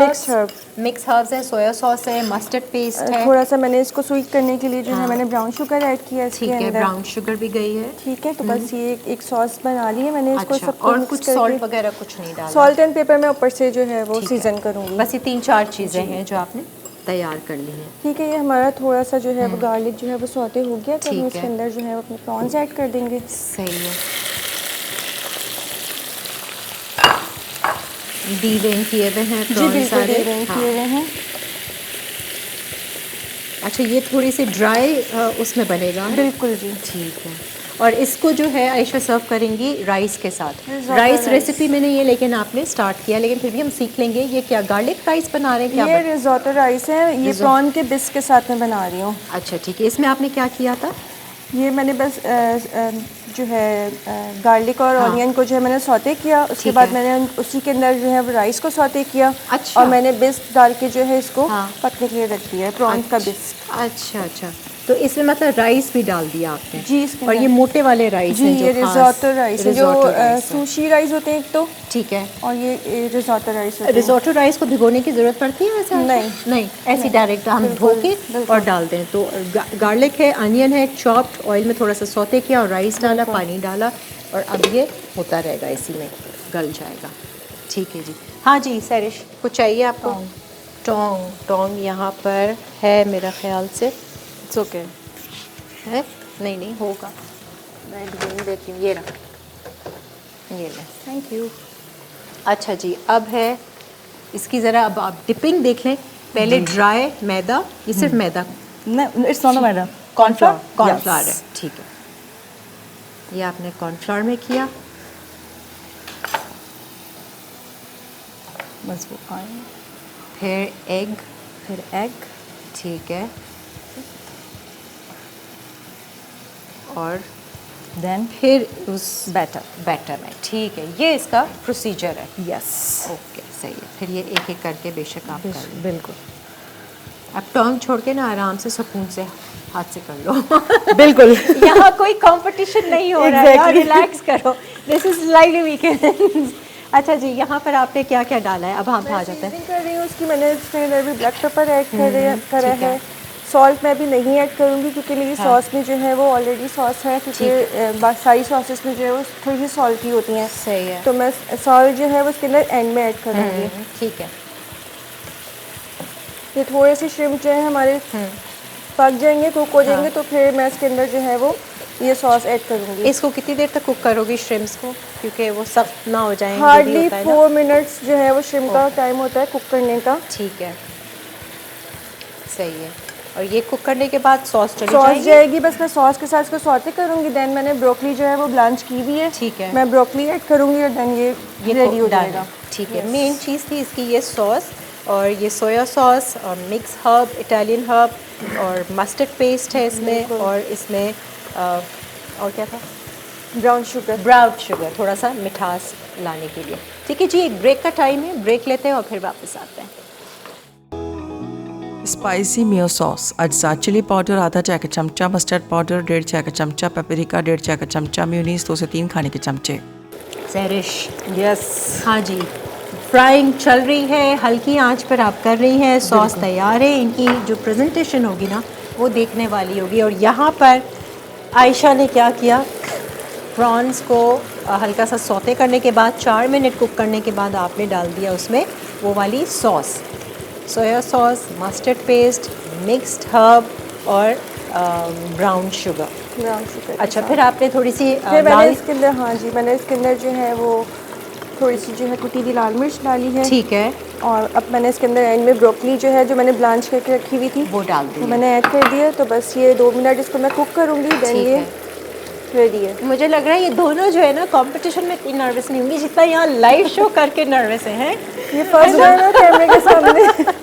हर्ब्स है, सोया सॉस है, मस्टर्ड पेस्ट है। थोड़ा सा मैंने इसको स्वीट करने के लिए जो है मैंने ब्राउन शुगर ऐड किया इसके ठीक है, अंदर। ब्राउन शुगर भी गई है। ठीक है, तो बस ये एक सॉस बना ली है मैंने इसको। अच्छा, सबको और मिक्स कुछ करके सॉल्ट वगैरह कुछ नहीं डाला? सॉल्ट एंड पेपर मैं ऊपर से जो है वो ठीक है। सीजन करूँगी। बस ये 3-4 चीज़ें हैं जो आपने तैयार कर ली हैं। ठीक है, ये हमारा थोड़ा सा जो है वो गार्लिक जो है वो सौते हो गया, तो हम ठीक इसके है। अंदर जो है वो अपने प्रॉन्स ऐड कर देंगे। सही है, डीवेन किए हुए हैं जी प्रॉन्स बिल्कुल सारे। किए हुए हैं। अच्छा, ये थोड़ी सी ड्राई उसमें बनेगा? बिल्कुल जी। ठीक है। और इसको जो है आयशा सर्व करेंगी राइस के साथ। रिज़ोटो राइस राइस। रेसिपी में नहीं है लेकिन आपने स्टार्ट किया, लेकिन फिर भी हम सीख लेंगे। ये क्या गार्लिक राइस बना रहे हैं क्या? ये रिज़ोटो राइस है, ये प्रॉन के बिस्क के साथ में बना रही हूँ। अच्छा ठीक है, इसमें आपने क्या किया था? ये मैंने बस जो है गार्लिक और ऑनियन को जो है मैंने सौते किया, उसके ठीक बाद है। मैंने उसी के अंदर जो है वो राइस को सौते किया। अच्छा। और मैंने बिस्क डाल के जो है इसको हाँ। पकने के लिए रख दिया है, प्रॉन्स का बिस्क। अच्छा अच्छा, तो इसमें मतलब राइस भी डाल दिया आपने? जी, इसके और ये अंदर। मोटे वाले राइस जी, हैं जो ये खास- रिज़ोटो राइस है, जो रिज़ोटो राइस है। सुशी राइस होते हैं एक तो, ठीक है। और ये रिज़ोटो राइस होते हैं। रिज़ोटो राइस को भिगोने की ज़रूरत पड़ती है वैसे? नहीं। नहीं, ऐसी डायरेक्ट हम धो के और डाल दें। तो गार्लिक है, अनियन है, चॉप्ड, ऑयल में थोड़ा सा सौते किया और राइस डाला, पानी डाला, और अब ये होता रहेगा, इसी में गल जाएगा। ठीक है जी। हाँ जी सैरिश, कुछ चाहिए आपको? टोंग यहाँ पर है मेरा ख्याल से। इट्स ओके है? नहीं नहीं होगा, मैं ढूंढ देती हूँ। ये रहा, ये ले, थैंक यू। अच्छा जी, अब है इसकी ज़रा, अब आप डिपिंग देख लें। पहले ड्राई मैदा, ये सिर्फ मैदा, इट्स नॉट मैडम, कॉर्नफ्लावर है। ठीक है, ये आपने कॉर्नफ्लावर में किया। बस वो आए, फिर एग, फिर एग, ठीक है, और देन फिर उस बैटर में। ठीक है, ये इसका प्रोसीजर है। यस, ओके सही है। फिर ये एक एक करके बेशक आप कर लें। बिल्कुल अब टोंग छोड़ के ना आराम से सुकून से हाथ से कर लो। बिल्कुल। यहाँ कोई कंपटीशन नहीं हो रहा है, रिलैक्स करो, दिस इज लाइव वीकेंड। अच्छा जी, यहाँ पर आपने क्या क्या डाला है? अब हम आ जाते हैं। कर रही हूँ उसकी, मैंने इसके अंदर भी ब्लैक पेपर ऐड करा ठीक है। है। सॉल्ट मैं भी नहीं ऐड करूँगी क्योंकि मेरी सॉस में जो है वो ऑलरेडी सॉस है, क्योंकि सारी सॉसेस में जो है वो थोड़ी सी सॉल्टी होती हैं। सही है। तो मैं सॉल्ट जो है वो उसके अंदर एंड में ऐड करूँगी। ठीक है। ये थोड़े से श्रिम्प जो है हमारे पक जाएंगे, कुक हो जाएंगे, तो फिर मैं इसके अंदर जो है वो ये सॉस ऐड करूँगी। इसको कितनी देर तक कुक करोगी श्रिम्प्स को, क्योंकि वो सख्त ना हो जाएंगे? हार्डली 4 मिनट्स जो है वो श्रिम्प का टाइम होता है कुक करने का। ठीक है, सही है। और ये कुक करने के बाद सॉस चली जाएगी। बस मैं सॉस के साथ इसको सौते करूँगी। देन मैंने ब्रोकली जो है वो ब्लांच की हुई है। ठीक है। मैं ब्रोकली ऐड करूँगी और देन ये रेडी हो जाएगा। ठीक है। मेन चीज़ थी इसकी ये सॉस, और ये सोया सॉस और मिक्स हर्ब, इटालियन हर्ब, और मस्टर्ड पेस्ट है इसमें, और इसमें और क्या था? ब्राउन शुगर, थोड़ा सा मिठास लाने के लिए। ठीक है जी, एक ब्रेक का टाइम है, ब्रेक लेते हैं और फिर वापस आते हैं। स्पाइसी मेयो सॉस अज्जा चिली पाउडर आधा चाय का चमचा, मस्टर्ड पाउडर 1.5 चाय का चमचा, पेपरिका 1.5 चाय का चमचा, म्यूनीस 2 से 3 खाने के चमचे। सैरिश, यस, हाँ जी, फ्राइंग चल रही है, हल्की आंच पर आप कर रही हैं। सॉस तैयार है, इनकी जो प्रेजेंटेशन होगी ना वो देखने वाली होगी। और यहाँ पर आयशा ने क्या किया, प्रॉन्स को हल्का सा सौते करने के बाद 4 मिनट कुक करने के बाद आपने डाल दिया उसमें वो वाली sauce, soya sauce, mustard paste, mixed herb और ब्राउन शुगर। अच्छा, फिर आपने थोड़ी सी मैंने इसके अंदर, हाँ जी, मैंने इसके अंदर जो है वो थोड़ी सी जो है कुटी हुई लाल मिर्च डाली है। ठीक है। और अब मैंने इसके अंदर एंड में ब्रोकली जो है जो मैंने ब्लांच करके रखी हुई थी वो डाल दी, तो मैंने ऐड कर दिया। तो बस ये 2 मिनट इसको मैं कुक करूँगी, देन ये रेडी है। मुझे लग रहा है ये दोनों जो है ना कंपटीशन में इतनी नर्वस नहीं होंगी जितना यहाँ लाइव शो करके नर्वस हैं। ये फर्स्ट बार है कैमरे के सामने।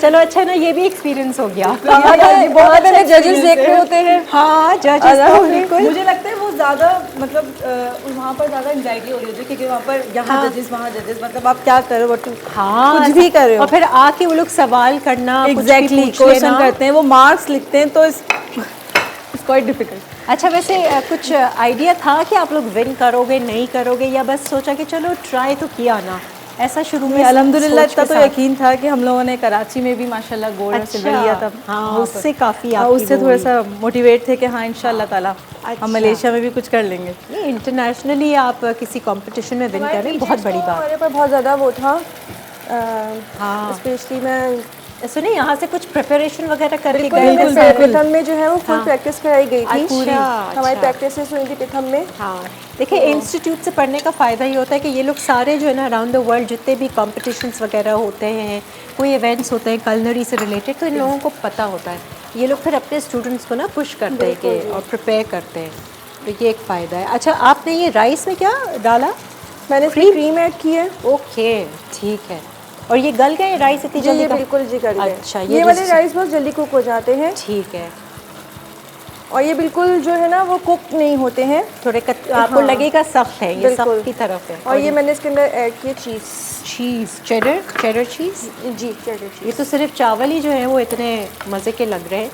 चलो अच्छा ना, ये भी एक्सपीरियंस हो गया। बहुत सारे जजेस देख रहे होते हैं। हाँ, जजेस तो बिल्कुल। मुझे लगता है वो ज़्यादा मतलब वहाँ पर ज़्यादा एंजाइटी हो रही होती है क्योंकि वहाँ पर यहाँ जजेस वहाँ जजेस, मतलब आप क्या करो बट हाँ कुछ भी कर रहे हो और फिर आके वो लोग सवाल करना, एग्जैक्टली क्वेश्चन करते हैं, वो मार्क्स लिखते हैं, तो इट्स क्वाइट डिफिकल्ट। अच्छा, वैसे कुछ आइडिया था कि आप लोग विन करोगे नहीं करोगे, या बस सोचा कि चलो ट्राई तो किया ना, ऐसा शुरू में? अल्हम्दुलिल्लाह इतना तो यकीन था कि हम लोगों ने कराची में भी माशाल्लाह गोल्ड और सिल्वर लिया था। हाँ, उससे काफ़ी उससे थोड़ा सा मोटिवेट थे कि हाँ इंशाल्लाह ताला हम मलेशिया में भी कुछ कर लेंगे। नहीं, इंटरनेशनली आप किसी कंपटीशन में विन करें बहुत बड़ी बात। हमारे पर बहुत ज़्यादा वो था, हाँ, स्पेशली मैं सुनिए यहाँ से कुछ प्रिपरेशन वगैरह करके गए? बिल्कुल, प्रथम में जो है वो फुल प्रैक्टिस कराई गई थी पूरी। हमारी प्रैक्टिसेस हुई थी प्रथम में। हाँ, देखिए इंस्टीट्यूट से पढ़ने का फ़ायदा ये होता है कि ये लोग सारे जो है ना अराउंड द वर्ल्ड जितने भी कॉम्पिटिशन्स वगैरह होते हैं, कोई इवेंट्स होते हैं कलनरी से रिलेटेड, तो इन लोगों को पता होता है। ये लोग फिर अपने स्टूडेंट्स को ना पुश करते हैं कि और प्रिपेयर करते हैं, तो ये एक फ़ायदा है। अच्छा, आपने ये राइस में क्या डाला? मैंने क्रीम ऐड की है। ओके, ठीक है। और ये गल गए राइस इतनी जल्दी? बिल्कुल जी गल गए। अच्छा, ये वाले राइस बहुत जल्दी कुक हो जाते हैं। ठीक है। और ये बिल्कुल जो है ना वो कुक नहीं होते हैं, थोड़े आपको लगेगा सख्त है, ये सख्त की तरफ है। और ये मैंने इसके अंदर ऐड किया चीज़, चेडर चीज़। जी, चेडर चीज़। ये तो सिर्फ चावल ही जो है वो इतने मज़े के लग रहे हैं।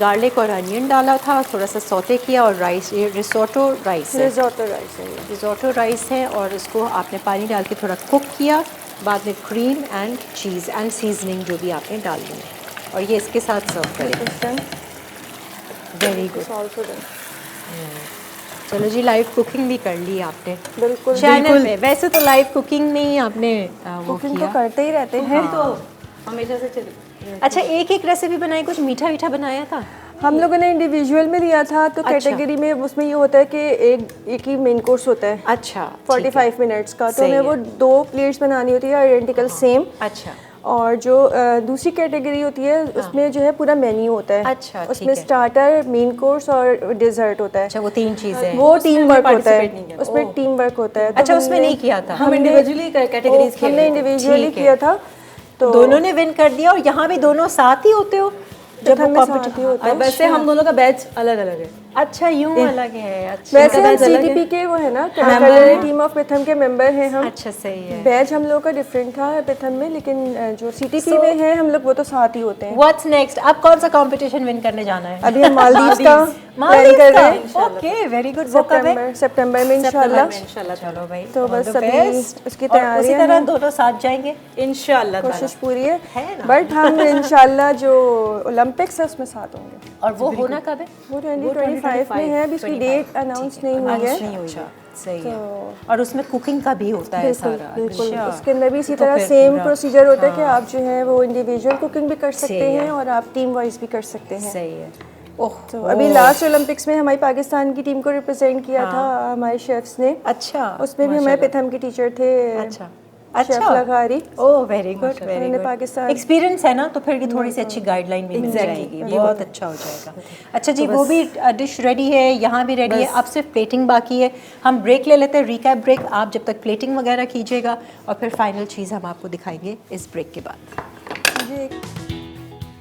गार्लिक और अनियन डाला था, थोड़ा सा सौते किया, और राइस, ये रिसोटो राइस है। रिसोटो राइस है और उसको आपने पानी डाल के थोड़ा कुक किया, बाद में cream and cheese and seasoning जो भी आपने डाल दी, और ये इसके साथ सर्व करें। Very good. चलो जी, लाइव कुकिंग भी कर ली आपने बिल्कुल चैनल पे। वैसे तो लाइव कुकिंग में ही आपने वो कुकिंग किया, तो करते ही रहते हैं। तो हमेशा से चल। अच्छा, एक रेसिपी बनाई, कुछ मीठा वीठा बनाया था? हम लोगों ने इंडिविजुअल में लिया था, तो कैटेगरी में उसमें ये होता है कि एक ही मेन कोर्स होता है। अच्छा, 45 मिनट्स का, तो हमें वो 2 प्लेट्स बनानी होती है आइडेंटिकल सेम। अच्छा। और जो दूसरी कैटेगरी होती है उसमें जो है पूरा मेन्यू होता है। अच्छा, उसमें स्टार्टर, मेन कोर्स और डेजर्ट होता है। अच्छा, वो 3 चीज़ें, वो टीम वर्क होता है, उसमें टीम वर्क होता है। अच्छा, उसमें नहीं किया था? हम इंडिविजुअली कैटेगरीज खेले, हमने इंडिविजुअली किया था, तो दोनों ने विन कर दिया। और यहाँ भी दोनों साथ ही होते हो जब हमें साथ ही होता है। वैसे हम दोनों का बैच अलग अलग है। अच्छा, यूँ अलग है। अच्छा, वैसे हम CTP के वो है ना, कलनरी टीम ऑफ प्रथम के मेंबर हैं हम। अच्छा, सही है। बैच हम लोग का डिफरेंट था प्रथम में, लेकिन जो CTP में है हम लोग वो तो साथ ही होते हैं। What's next? अब कौन सा कंपटीशन विन करने जाना है? अभी हम मालदीव्स का प्लान कर रहे हैं। Okay, very good. वो कब है? सितंबर में इंशाल्लाह। चलो भाई, तो बस अभी उसकी और तैयारी उसी तरह दोनों साथ जाएंगे इंशाल्लाह। कोशिश पूरी है ना? बट हम इंशाल्लाह जो ओलंपिक्स है उसमें साथ होंगे। और वो होना कब है? वो 2025 में है, अभी उसकी डेट अनाउंस नहीं हुई है। अच्छा, सही है। और उसमें कुकिंग का भी होता है सारा? बिल्कुल, उसके अंदर भी इसी तरह सेम प्रोसीजर होता है कि आप जो है वो इंडिविजुअल कुकिंग भी कर सकते हैं और आप टीम वाइज भी कर सकते हैं। सही है। तो अभी लास्ट ओलंपिक्स में हमारी पाकिस्तान की टीम को रिप्रेजेंट किया था हमारे शेफ्स ने। अच्छा, उसमें भी हमारे प्रथम के टीचर थे। अच्छा, शेफ लगारी। Oh, very good, very good. Pakistan experience है ना, तो फिर की थोड़ी सी अच्छी गाइडलाइन भी मिल जाएगी, बहुत अच्छा हो जाएगा। अच्छा जी, वो भी डिश रेडी है, यहाँ भी रेडी है, अब सिर्फ प्लेटिंग बाकी है। हम ब्रेक ले लेते हैं, रिकैप ब्रेक। आप जब तक प्लेटिंग वगैरह कीजिएगा और फिर फाइनल चीज़ हम आपको दिखाएंगे इस ब्रेक के बाद।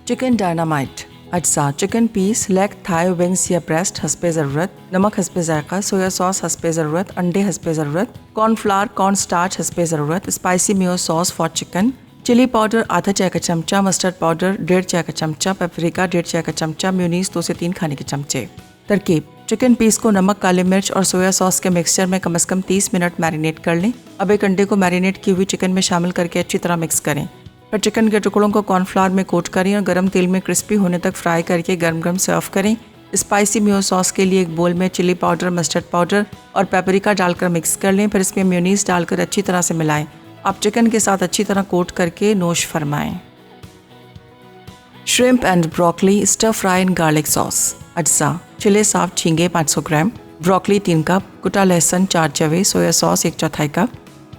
चिकन डायनामाइट अज्जा, chicken piece, leg, thigh, wings या ब्रेस्ट हस्बे ज़रूरत, नमक हस्बे जायका, सोया सॉस हस्बे ज़रूरत, अंडे हस्बे ज़रूरत, कॉर्नफ्लावर, कॉर्न स्टार्च हस्बे ज़रूरत, spicy mayo sauce for chicken, chilli powder आधा चाय का चमचा, मस्टर्ड पाउडर 1.5 चाय का चमचा, पेपरिका 1.5 चाय का चमचा, म्यूनीस 2 से 3 खाने के चमचे। तरकीब: चिकन पीस को नमक, काली मिर्च और सोया सॉस के मिक्सचर में कम से कम 30 मिनट मैरिनेट कर लें। अब एक अंडे को मैरिनेट की हुई चिकन में शामिल करके अच्छी तरह मिक्स करें। फिर चिकन के टुकड़ों को कॉर्नफ्लावर में कोट करें और गरम तेल में क्रिस्पी होने तक फ्राई करके गरम गरम सर्व करें। स्पाइसी मेयो सॉस के लिए एक बोल में चिली पाउडर, मस्टर्ड पाउडर और पेपरिका डालकर मिक्स कर लें। फिर इसमें मेयोनीज डालकर अच्छी तरह से मिलाएं। अब चिकन के साथ अच्छी तरह कोट करके नोश फरमाएं। Shrimp and broccoli stir fry in garlic sauce. अज्जा: छिले साफ झींगे 500 ग्राम, ब्रोकली 3 कप, कुटा लहसुन 4 जवे, soya sauce 1/4 cup,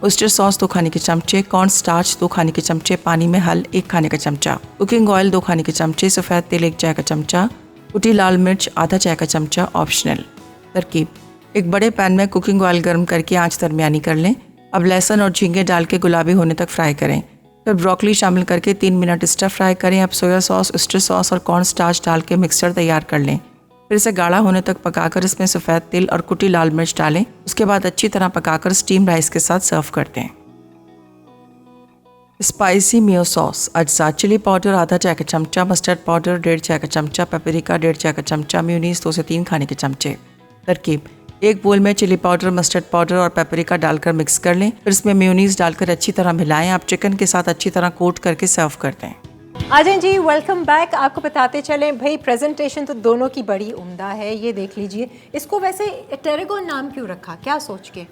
oyster sauce 2 खाने के चमचे, कॉर्न स्टार्च 2 खाने के चमचे, पानी में हल 1 खाने का चमचा, कुकिंग ऑयल 2 खाने के चमचे, सफ़ेद तेल 1 चाय का चमचा, कुटी लाल मिर्च आधा चाय का चमचा, ऑप्शनल। तरकीब: एक बड़े पैन में कुकिंग ऑयल गर्म करके आंच दरमियानी कर लें। अब लहसुन और झींगे डाल के गुलाबी होने तक फ्राई करें। फिर ब्रोकली शामिल करके 3 मिनट स्टर फ्राई करें। अब सोया सॉस, ओस्टर सॉस और कॉर्न स्टार्च डाल के मिक्सचर तैयार कर लें। फिर इसे गाढ़ा होने तक पकाकर इसमें सफ़ेद तिल और कुटी लाल मिर्च डालें। उसके बाद अच्छी तरह पकाकर स्टीम राइस के साथ सर्व कर दें। Spicy mayo sauce. अज्जा: चिली पाउडर आधा चाय का चमचा, मस्टर्ड पाउडर 1.5 चाय का चमचा, पेपरिका 1.5 चाय का चमचा, मेयोनीज 2 से 3 खाने के चमचे। तरकीब: एक बोल में चिली पाउडर, मस्टर्ड पाउडर और पेपरिका डालकर मिक्स कर लें। फिर इसमें मेयोनीज डालकर अच्छी तरह मिलाएं। आप चिकन के साथ अच्छी तरह कोट करके सर्व कर दें। आजन जी, वेलकम बैक। आपको बताते चलें भाई, प्रेजेंटेशन तो दोनों की बड़ी उम्दा है। ये देख लीजिए, इसको वैसे टेरेगोन नाम क्यों रखा, क्या सोच के?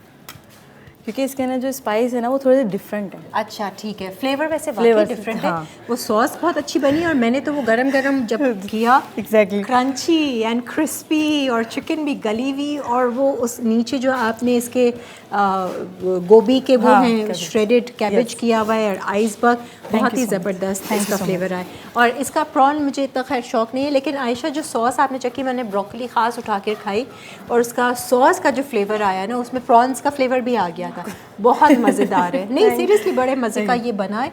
क्योंकि इसके ना जो स्पाइस है ना वो थोड़े से डिफरेंट है। अच्छा, ठीक है। फ्लेवर वैसे वाकई डिफरेंट है। वो सॉस बहुत अच्छी बनी और मैंने तो वो गरम गरम जब किया, एग्जैक्टली क्रंची एंड क्रिस्पी, और चिकन भी गली हुई, और वो उस नीचे जो आपने इसके गोभी के वो हैं श्रेडेड कैबेज किया हुआ है और आइसबर्ग, बहुत ही ज़बरदस्त इसका फ्लेवर आया। और इसका प्रॉन मुझे इतना खैर शौक नहीं है, लेकिन आयशा जो सॉस आपने चखी, मैंने ब्रोकली ख़ास उठा कर खाई और उसका सॉस का जो फ्लेवर आया ना, उसमें प्रॉन्स का फ्लेवर भी आ गया था। बहुत मज़ेदार है। नहीं, सीरियसली बड़े मज़े का ये बना है।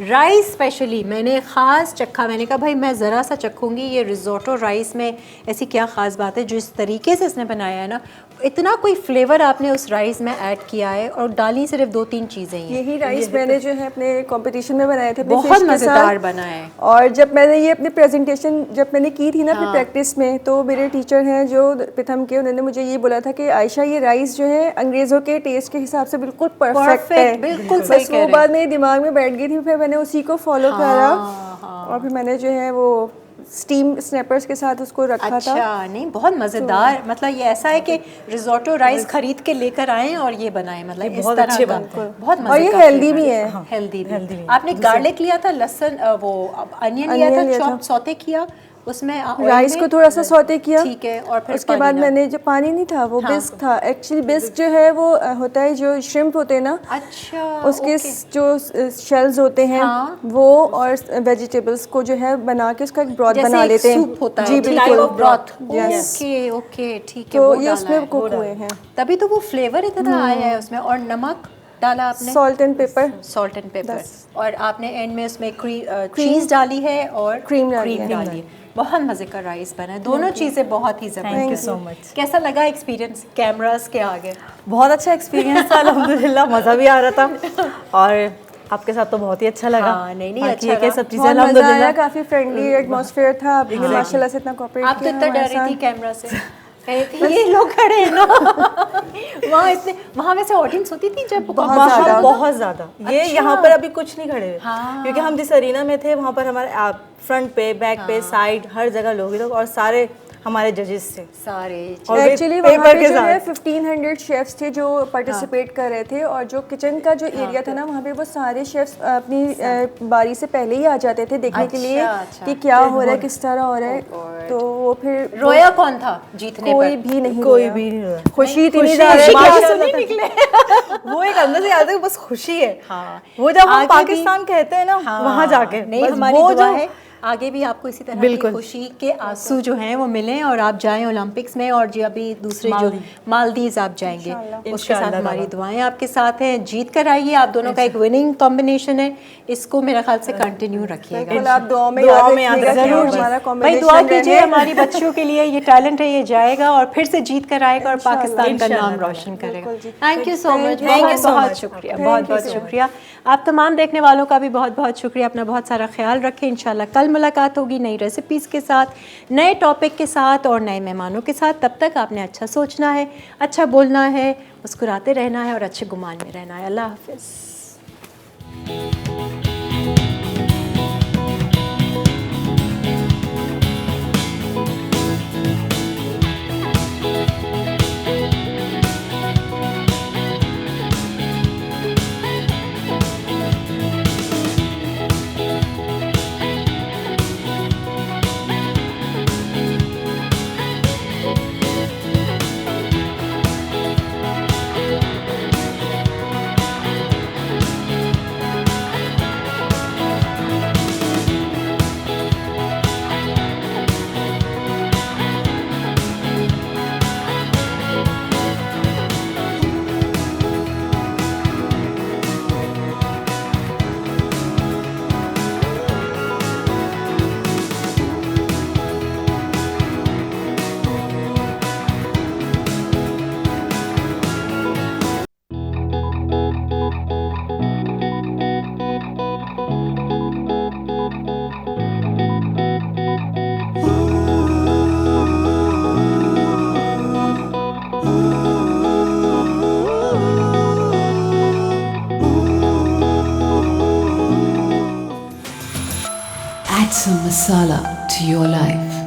राइस स्पेशली मैंने ख़ास चखा, मैंने कहा भाई मैं ज़रा सा चखूँगी। ये रिजोटो राइस में ऐसी क्या ख़ास बात है, जो इस तरीके से इसने बनाया है ना, इतना कोई फ्लेवर आपने उस राइस में ऐड किया है और डाली सिर्फ 2-3 चीज़ें ही। यही राइस मैंने जो है अपने कंपटीशन में बनाए थे, बहुत मज़ेदार बना है। और जब मैंने ये अपनी प्रेजेंटेशन जब मैंने की थी ना अपनी प्रैक्टिस में, तो मेरे टीचर हैं जो प्रथम के, उन्होंने मुझे ये बोला था कि आयशा ये राइस जो है अंग्रेज़ों के टेस्ट के हिसाब से बिल्कुल परफेक्ट है। बिल्कुल बस वो बात मेरे दिमाग में बैठ गई थी, फिर मैंने उसी को फॉलो करा और फिर मैंने जो है वो स्टीम स्नैपर्स के साथ उसको रखा था। अच्छा, नहीं बहुत मज़ेदार। मतलब ये ऐसा है कि रिजोटो राइस खरीद के लेकर आए और ये बनाए, मतलब इस तरह का बहुत मज़े का। और ये हेल्दी भी है। हेल्दी भी। आपने गार्लिक लिया था, लहसुन, वो अनियन लिया था, चॉप सौते किया, उसमें राइस को थोड़ा सा सौते किया, ठीक है, और फिर उसके बाद मैंने जो पानी नहीं था वो बिस्क था। एक्चुअली बिस्क जो है वो होता है जो श्रिम्प होते हैं ना, अच्छा, उसके जो शेल्स होते हैं वो, और वेजिटेबल्स को जो है बना के उसका एक ब्रॉथ बना लेते हैं। सूप होता है, जी बिल्कुल, ब्रॉथ। ओके, ठीक है। तो ये उसमें कुक हुए हैं, तभी तो वो फ्लेवर इतना आया है उसमें। और नमक डाला आपने, सॉल्ट एंड पेपर, और आपने एंड में उसमें चीज़ डाली है और क्रीम डाली है। बहुत मज़े का राइस बना है। दोनों चीज़ें बहुत ही ज़बरदस्त। Thank you so much. कैसा लगा एक्सपीरियंस कैमरास के आगे? बहुत अच्छा एक्सपीरियंस था, अल्हम्दुलिल्लाह, मज़ा भी आ रहा था और आपके साथ तो बहुत ही अच्छा लगा। नहीं अच्छा है, सब चीज़ें अल्हम्दुलिल्लाह, काफ़ी फ्रेंडली एटमॉस्फेयर था। आपने माशाल्लाह से इतना कोऑपरेट किया। आप तो इतना डर रही थी कैमरा से, ये लोग खड़े हैं ना वहाँ वैसे ऑडियंस होती थी जब? बहुत ज़्यादा। ये यहाँ पर अभी कुछ नहीं खड़े हुए, क्योंकि हम जिस अरीना में थे वहाँ पर हमारे फ्रंट पे, बैक पे, साइड, हर जगह लोग और सारे हमारे जजेस थे सारे। एक्चुअली वहाँ पे जो है 1500 शेफ्स थे जो पार्टिसिपेट कर रहे थे, और जो किचन का जो एरिया था ना, वहाँ पे वो सारे शेफ्स अपनी बारी से पहले ही आ जाते थे देखने के लिए कि क्या हो रहा है, किस तरह हो रहा है। तो वो फिर रोया कौन था जीतने कोई पर? भी नहीं, कोई भी नहीं रोया। खुशी इतनी निकले वो एक अंदर से याद है, बस खुशी है। वो जब हम पाकिस्तान कहते हैं ना, वहाँ जाके नहीं, हमारी दुआ है आगे भी आपको इसी तरह की खुशी के आंसू जो हैं वो मिलें और आप जाएं ओलंपिक्स में, और जो अभी दूसरे जो मालदीव्स आप जाएंगे उसके साथ हमारी दुआएं आपके साथ हैं। जीत कर आइए, आप दोनों का एक विनिंग कॉम्बिनेशन है, इसको मेरे ख्याल से कंटिन्यू रखिएगा। आप दुआ में याद जरूर भाई, दुआ कीजिए हमारी बच्चियों के लिए। ये टैलेंट है, ये जाएगा और फिर से जीत कर आएगा और पाकिस्तान का नाम रोशन करेगा। थैंक यू सो मच, बहुत शुक्रिया, बहुत शुक्रिया। आप तमाम देखने वालों का भी बहुत बहुत शुक्रिया। अपना बहुत सारा ख्याल रखें। इंशाल्लाह कल मुलाकात होगी नई रेसिपीज़ के साथ, नए टॉपिक के साथ और नए मेहमानों के साथ। तब तक आपने अच्छा सोचना है, अच्छा बोलना है, मुस्कुराते रहना है और अच्छे गुमान में रहना है। अल्लाह हाफ़िज़। Add some masala to your life.